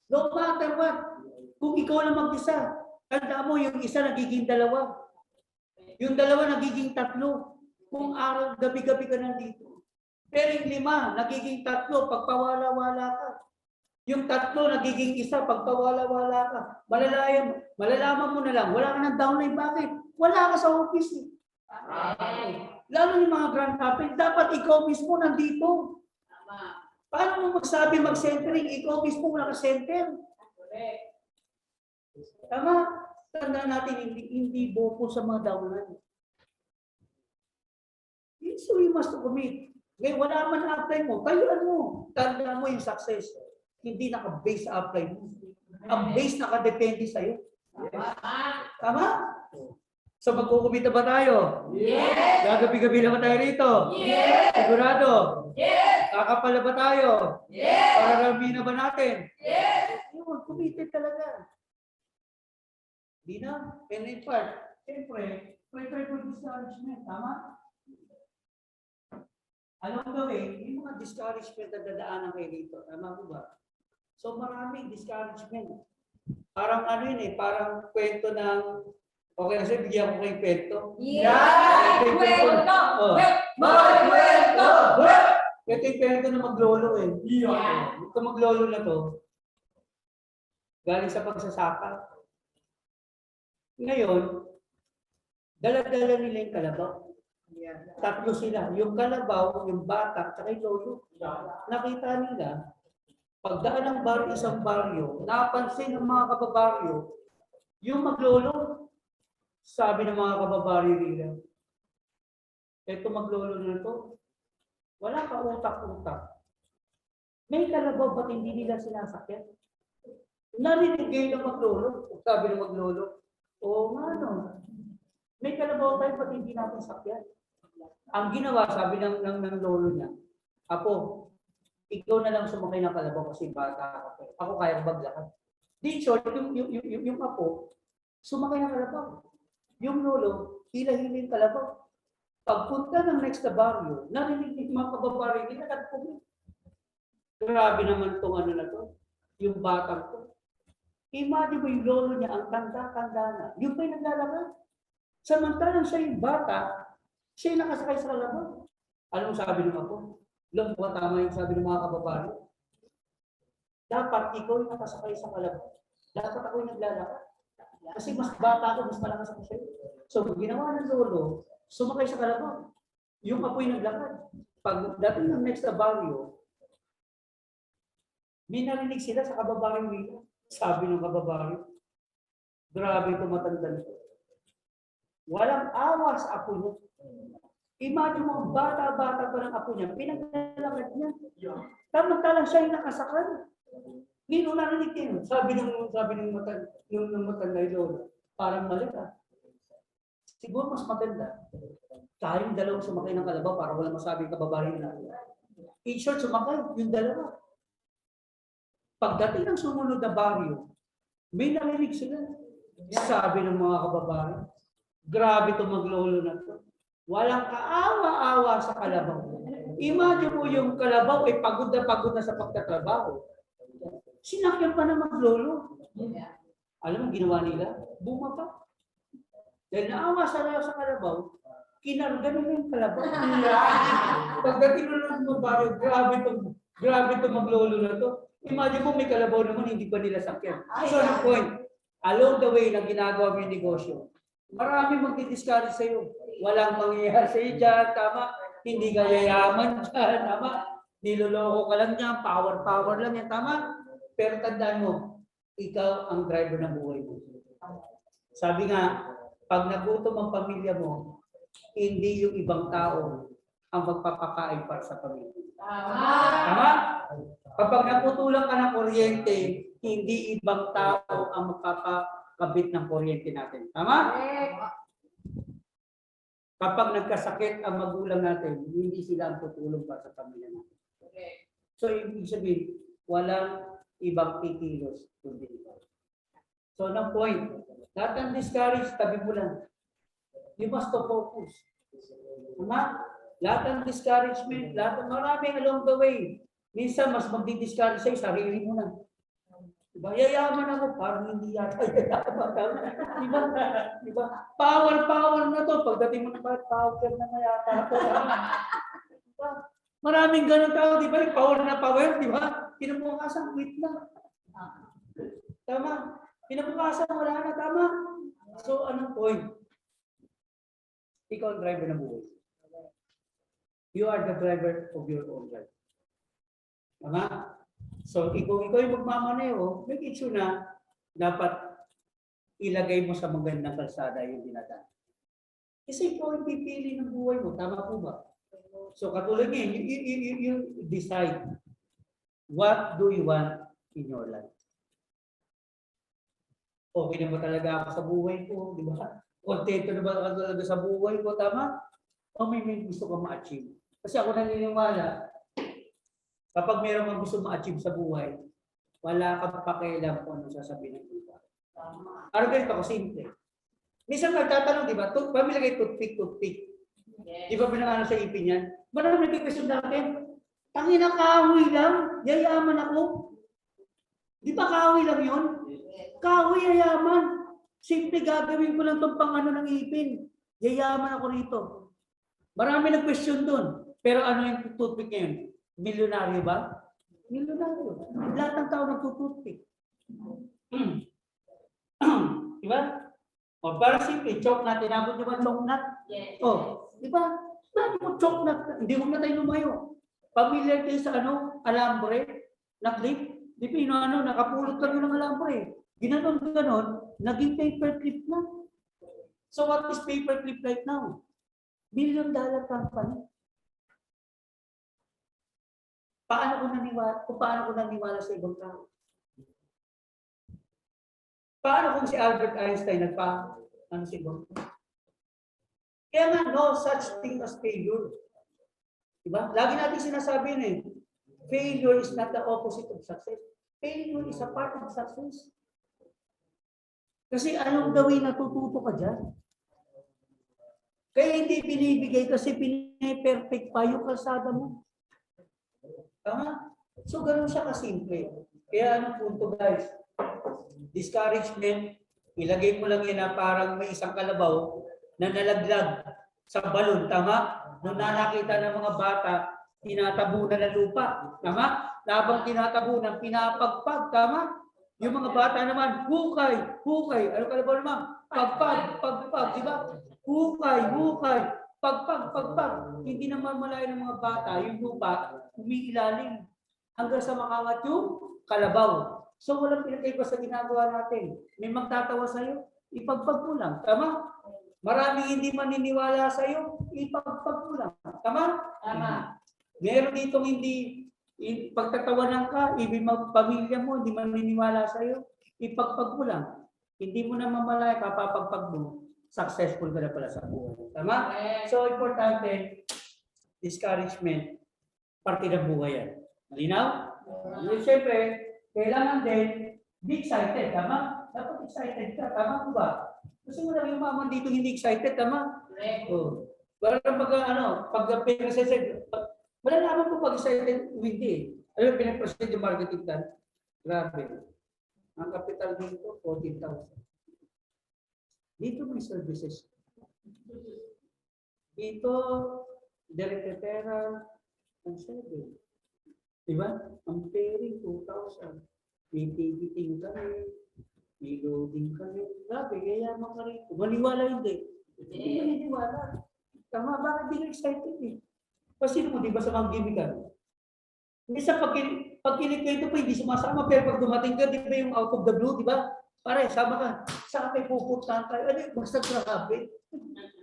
No matter what. Kung ikaw lang mag-isa, tanda mo yung isa nagiging dalawa. Yung dalawa nagiging tatlo. Kung araw, gabi-gabi ka nandito. Pero yung 5, nagiging 3, pagpawala-wala ka. Yung 3, nagiging 1, pagpawala-wala ka. Malalaman mo na lang, wala ka ng downline. Bakit? Wala ka sa office. Lalo yung mga grand captain, dapat ikaw mismo nandito. Paano mo magsabi mag-centering? Ikaw mismo naka-center. Tama? Tandaan natin, hindi boko sa mga downline. So you must commit. Ngayon, wala man na apply mo, tayuan mo. Tandaan mo yung success. Hindi naka-base sa apply mo. Ang base nakadepende sa'yo. Tama. Tama? So magkukumita ba tayo? Yes. Gagabi-gabi naman tayo rito. Yes. Sigurado? Yes. Kakapala ba tayo? Yes. Pararami na ba natin? Yes. Yun, committed talaga. Di na. And in part, siyempre, pray for discouragement. Tama? Along the way, yung mga discouragement na dadaanan kayo dito. Tama po ba? So maraming discouragement. Parang ano yun parang kwento ng, okay kasi bigyan ko kayong kwento. Yeah. Kwento. Oh. Kwento. Ito yung kwento na maglolo Yeah. Ito maglolo na to, galing sa pagsasaka. Ngayon, dala-dala nila yung kalabaw. Tatlo sila. Yung kalabaw, yung bata, at yung lolo. Nakita nila, pagdaan ng isang baryo, napansin ng mga kababaryo, yung maglolo. Sabi ng mga kababaryo nila, eto maglolo na to, wala ka utak-utak. May kalabaw, ba't hindi nila sinasakyan? Narinig kayo ng maglolo. Sabi ng maglolo, oo nga no. May kalabaw tayo, ba't hindi natin sakyan? Ang ginawa, sabi ng lolo niya, Apo, ikaw na lang sumakay ng kalabaw kasi bata ako. Ako kaya maglakad. Di short, yung apo, sumakay ng kalabaw. Yung lolo, hila-hila yung kalabaw. Pagpunta ng next na baryo, narinig yung mga kababaryo, nilakad po. Grabe naman itong ano na to, yung batang to. Imagine mo yung lolo niya, ang tanda-tanda na. Yung pa'y naglalakad. Samantalang siya yung bata, siya yung nakasakay sa kalabaw. Anong sabi ng ako? Alam mo, tama yung sabi ng mga kababayan. Dapat ikaw yung nakasakay sa kalabaw. Dapat ako yung naglalakad. Kasi mas bata ako, mas malakas ako sa'yo. So, ginawa ng lolo, sumakay sa kalabaw. Yung apoy naglakad. Pag dating ng next na baryo, may narinig sila sa kababayan nila. Sabi ng kababayan, grabe ito matanda nito. Walang awa sa apo niya. Imagine mo, bata-bata pa ng apo niya, pinaglalakad niya. Tamang-talang siya yung nakasakal. Hindi nung narinig niya. Sabi ng matanda yung lolo, parang mali ka. Siguro mas maganda. Tayong dalawang sumakay ng kalabaw para wala masabing kababayan natin. In short, sumakay, yung dalawa. Pagdating ng sumunod na baryo, may narinig sila. Sabi ng mga kababayan, grabe itong maglolo na to. Walang kaawa-awa sa kalabaw. Imagine mo yung kalabaw ay pagod na sa pagtatrabaho. Sinakyan pa na maglolo. Alam mo, ginawa nila? Bumaba. Dahil naawa sa kalabaw, kinarga nila yung kalabaw. Pagdating ng baryo, grabe itong maglolo na to. Imagine mo, may kalabaw naman, hindi pa nila sakyan. So, the point, along the way na ginagawa mo yung negosyo, marami magdi-discourage sa'yo. Walang mangyayari sa'yo dyan, tama? Hindi ka yayaman dyan, tama? Niloloko ka lang dyan, power lang yan, tama? Pero tandaan mo, ikaw ang driver ng buhay mo. Sabi nga, pag nagutom ang pamilya mo, hindi yung ibang tao ang magpapakain para sa pamilya. Tama? Kapag naputulan ka ng kuryente, hindi ibang tao ang magpapakabit ng kuryente natin. Tama? Kapag nagkasakit ang magulang natin, hindi sila ang tutulong para sa pamilya natin. So, ibig sabihin, walang ibang kikilos kundi ikaw. So, ng point, lahat ng discourage, tabi mo lang. You must to focus. Tama? Lahat ng discouragement, lahat ng maraming along the way. Minsan, mas magdi-discourage sa'yo, sarili mo na. Diba? Yayaman ako, parang hindi yata yayaman. Diba? Diba? Power na to. Pagdating mo na power na mayata ako. Diba? Maraming ganun tao, di ba? Power na power, di ba? Kinabukasan, quit na. Tama. Kinabukasan, wala na. Tama. So, anong point? Ikaw ang driver ng buhay. You are the driver of your own life. Tama? So, ikaw yung magmamaneho, make it sure na dapat ilagay mo sa magandang kalsada yung dinadaan. Kasi ikaw ang pipili ng buhay mo. Tama po ba? So, katulad niya, you decide what do you want in your life. Okay na ba talaga ako sa buhay ko, di ba? Kontento na ba ako talaga sa buhay ko, tama? O may gusto ka ma-achieve? Kasi ako naniniwala, kapag meron kang gusto ma-achieve sa buhay, wala kang pakialam kung ano sasabihin ng iba. Ano ganito ako, simple. Minsan nagtatanong, di ba? Pamilya kayo toothpick. Di ba pinangano sa ipin yan? Marami nagkikwestiyon natin. Tangin na kahoy lang, yayaman ako. Di ba kahoy lang yun? Kahoy yayaman. Simple gagawin ko lang itong pang-ano ng ipin. Yayaman ako rito. Marami nag-question doon. Pero ano yung toothpick ngayon? Milyonaryo ba? Milyonaryo. Lahat ng tao nagtutoothpick. Diba? O para simple, choke nut. Tinabot nyo ba choke nut? Yes. O, diba? Bakit mo choke nut? Hindi mo na tayo lumayo. Familiar kayo sa ano? Alambre? Na clip? Di ba ano? Nakapulot lang yun ng alambre. Ginanon, naging paper clip na. So what is paper clip right now? $1 billion company. Paano ko naniwala sa ibang tao? Paano kung si Albert Einstein ano si ibang tao? Kaya nga, no such thing as failure. Diba? Lagi natin sinasabi yun eh. Failure is not the opposite of success. Failure is a part of success. Kasi anong gawin natututo ka dyan? Kaya hindi binibigay kasi piniperfect pa yung kalsada mo. Tama? So, ganun siya kasimple. Kaya anong punto guys? Discouragement, ilagay mo lang yan na parang may isang kalabaw na nalaglag sa balon. Tama? Nung nakakita ng mga bata, tinatabunan ng lupa. Tama? Labang tinatabunan, pinapagpag. Tama? Yung mga bata naman, hukay. Ano kalabaw naman? Pagpag. Diba? Hukay. Pagpag. Hindi naman malayo ng mga bata, yung lupa, umiilalim. Hanggang sa makangat yung kalabaw. So walang pinagkaiba sa ginagawa natin. May magtatawa sa'yo, ipagpag mo lang. Tama? Maraming hindi maniniwala sa'yo, ipagpag mo lang. Tama? Tama. Meron ditong hindi pagtatawanan ka, ibig pamilya mo, hindi maniniwala sa'yo, ipagpag mo lang. Hindi mo na mamalaya, kapapagpag mo, successful ka na pala sa buhay. Tama? So, importante, discouragement, parte ng buhay yan. Malinaw? Siyempre, kailangan din, be excited. Tama? Dapat excited ka. Tama po ba? Kasi wala yung maman dito hindi excited. Tama? Oh. Parang pag pinag-excited, wala naman po pag-excited, hindi. Alam mo, pinag-present yung marketing plan. Grabe. Ang capital dito, 14,000. Dito may services. Dito, direct pera, ang 7. Diba? Ang pairing, 2,000. May ticketing kami, may loading kami. Grabe, kaya ka rito. Maniwala hindi. Hindi maniniwala. Tama, bakit di ka excited eh? Kasi mo, di ba sa mga gimikan? Minsan pag kinikwento pa, hindi sumasama. Pero pag dumating ka, di ba yung out of the blue, di ba? Pare, sama ka. Saan kayo pupuntahan tayo? Ano yung basta grabe?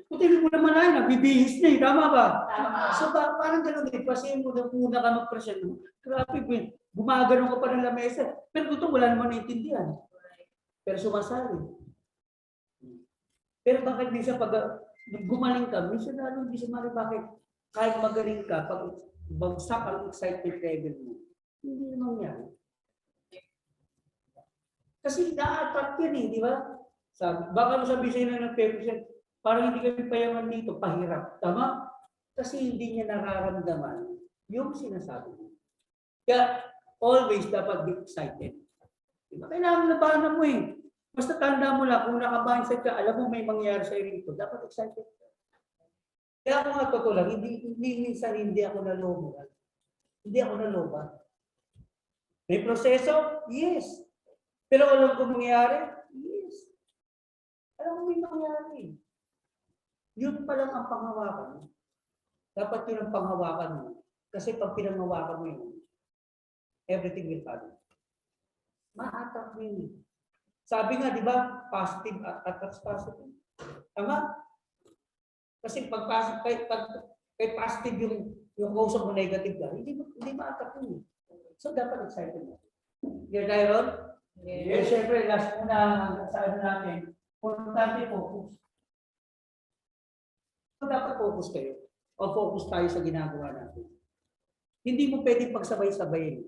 Puti mo naman ay, nabibihis na eh. Tama ba? Tama. So parang gano'n eh. Kasi muna ka mag-present. Grabe, gumagano'n ka pa ng lamesa. Pero ito, wala naman naintindihan. Pero sumasali. Pero bakit minsan pag gumaling ka, minsan lalo hindi sumali, bakit? Kahit magaling ka, pag bagsak ang excitement level mo, hindi naman yan. Kasi na-attract yan eh, di ba? Baka mo sabihin sa'yo na ng 10%, parang hindi kami payaman dito, pahirap. Tama? Kasi hindi niya nararamdaman yung sinasabi mo. Kaya always dapat be excited. Diba? Kailangan labanan mo eh. Basta tanda mo lang, kung naka-mindset ka, alam mo may mangyayari sa'yo rito, dapat excited ka. Kaya ako nga totoo lang, minsan hindi ako naloba. May proseso? Yes. Pero alam ko mangyayari? Yes. Alam mo may mangyayari. Yun pa lang ang panghawakan mo. Dapat yun ang panghawakan mo. Kasi pag pinanghawakan mo yun, everything will follow. Ma-attack mo yun. Sabi nga, di ba, positive attracts positive. Tama? Kasi pag positive yung kausap mo negative ka, hindi ma-attack mo. So, dapat excited mo. Dear Tyron, Eh, syempre, last muna hanggang sa ano natin, importante focus. So, dapat focus kayo. O focus tayo sa ginagawa natin. Hindi mo pwedeng pagsabay-sabayin.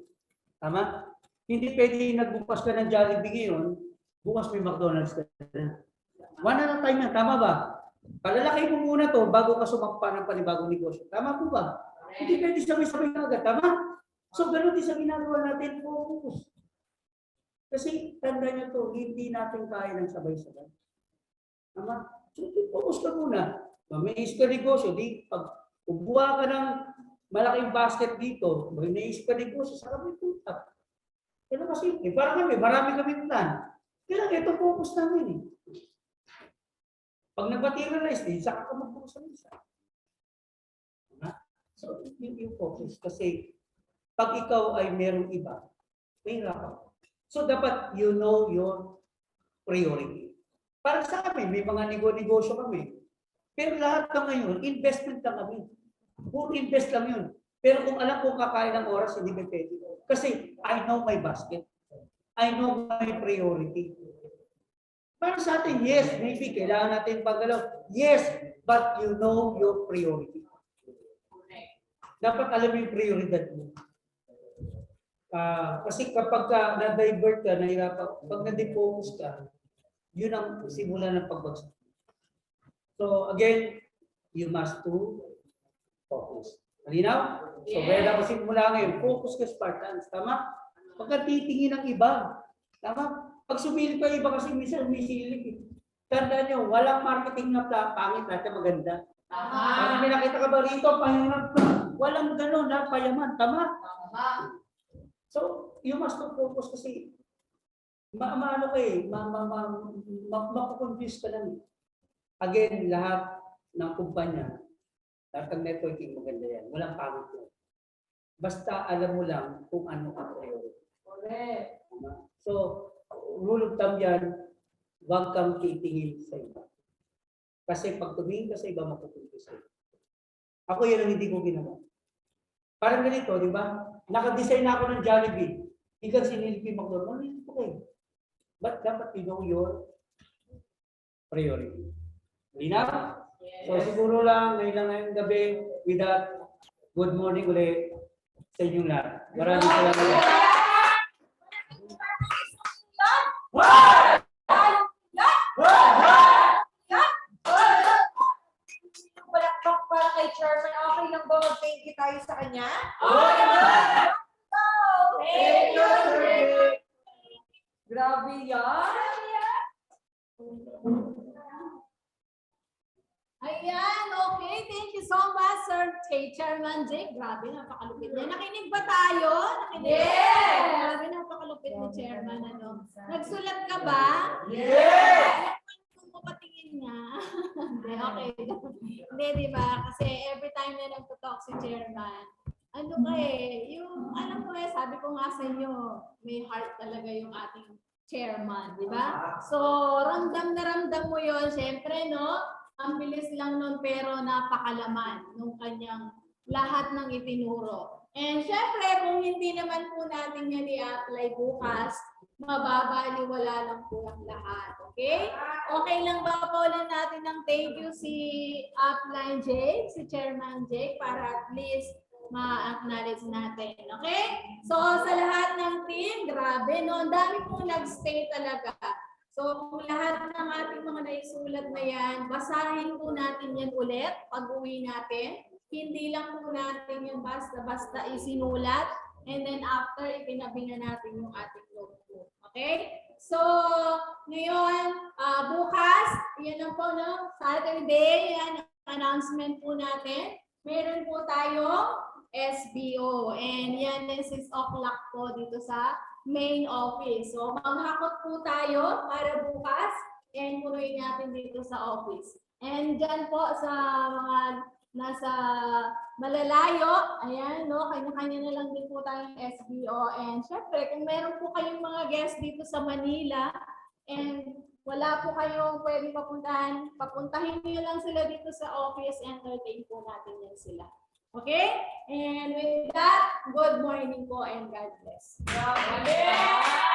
Tama? Hindi pwedeng nagbukas ka ng Jollibee ngayon, bukas may McDonald's ka na. One at a time yan. Tama ba? Palalaki mo muna to bago ka sumakpa ng panibagong negosyo. Tama po ba? Hindi pwede sabay-sabay na agad. Tama? So, ganun din sa ginagawa natin, focus. Kasi, tanda nyo to, hindi natin kaya ng sabay-sabay. Tama? So, focus ka muna. May ka negosyo, di pag ubuha ka ng malaking basket dito, may naisip ka negosyo, saka may tutak. Kaya kasi, parang kami, marami kami plan. Kaya ito focus namin eh. Pag nag-materialize din, saka ka mag-focus ng isa. So, yung focus. Kasi, pag ikaw ay merong iba, may hirapan. So, dapat you know your priority. Para sa amin, may mga negosyo kami. Pero lahat na ngayon, investment lang kami. Puro invest lang yun. Pero kung alam ko kakain ng oras, hindi may pwede. Kasi I know my basket. I know my priority. Para sa atin, yes, maybe kailangan natin paggalaw. Yes, but you know your priority. Dapat alam mo yung prioridad mo. Kasi kapag na-divert ka, pag na-defocus ka, yun ang simula ng pagbagsak. So again, you must to focus. Malinaw? So kaya dapat simula ngayon, focus ka Spartans. Tama? Pagka titingin ng iba. Tama? Pag sumilip ka iba kasi minsan umisilip. Tandaan nyo, walang marketing na pangit at maganda. Pag may nakita ka ba rito, pahirap ka. Walang gano'n na payaman. Tama? So, you must to focus kasi maano ka eh, makukonfuse ka lang. Again, lahat ng kumpanya, lahat ng networking maganda yan. Walang pangit yan. Basta alam mo lang kung ano ang priority. Correct. So, rule of thumb yan, huwag kang titingin sa iba. Kasi pag tumingin ka sa iba, makukonfuse ka. Ako yan ang hindi ko ginawa. Parang ganito, di ba? Naka-design ako ng Jollibee. Ikaw sinilipin McDonald's. Okay. But dapat you know your priority. Linaw? So siguro lang, ngayong gabi, with that, good morning ulit sa inyong lahat. Maraming salamat. Palakpak para kay Chairman. Okay lang ba mag-thank you tayo sa kanya? Thank you, sir. Grabe yan. Ayan, okay. Thank you so much, Sir Chairman Jake. Grabe, napakalupit niya. Nakinig ba tayo? Nakinig ba? Yes! Grabe, napakalupit ni Chairman. Ano? Nagsulat ka ba? Yes! Kung papatingin niya. Hindi, okay. Hindi, di ba? Kasi every time na nagtutalk si Chairman, ano ka eh, yung, alam ko eh, sabi ko nga sa inyo, may heart talaga yung ating chairman, di ba? So, ramdam na ramdam mo yun, syempre, no? Ang bilis lang nun, pero napakalaman nung kanyang lahat ng itinuro. And syempre, kung hindi naman po natin yan i-apply bukas, mababaliwala lang po ang lahat. Okay? Okay lang ba po lang natin ng thank you si Upline Jake, si Chairman Jake, para at least ma-acknowledge natin. Okay? So, sa lahat ng team, grabe, no? Ang dami pong nag-stay talaga. So, kung lahat ng ating mga naisulat na yan, basahin po natin yan ulit pag-uwi natin. Hindi lang po natin yung basta-basta isinulat. And then after, itinabi na natin yung ating notebook. Okay? So, ngayon, bukas, yan lang po, no? Saturday, yan, announcement po natin. Meron po tayong SBO. And yan, 6 o'clock po dito sa main office. So, maghakot po tayo para bukas and punuin natin dito sa office. And dyan po sa mga nasa malalayo, ayan, no, kanya-kanya na lang din po tayong SBO. And syempre, kung meron po kayong mga guests dito sa Manila and wala po kayong pwedeng papuntahin niyo lang sila dito sa office, entertain po natin yan sila. Okay? And with that, good morning po and God bless. Grabe.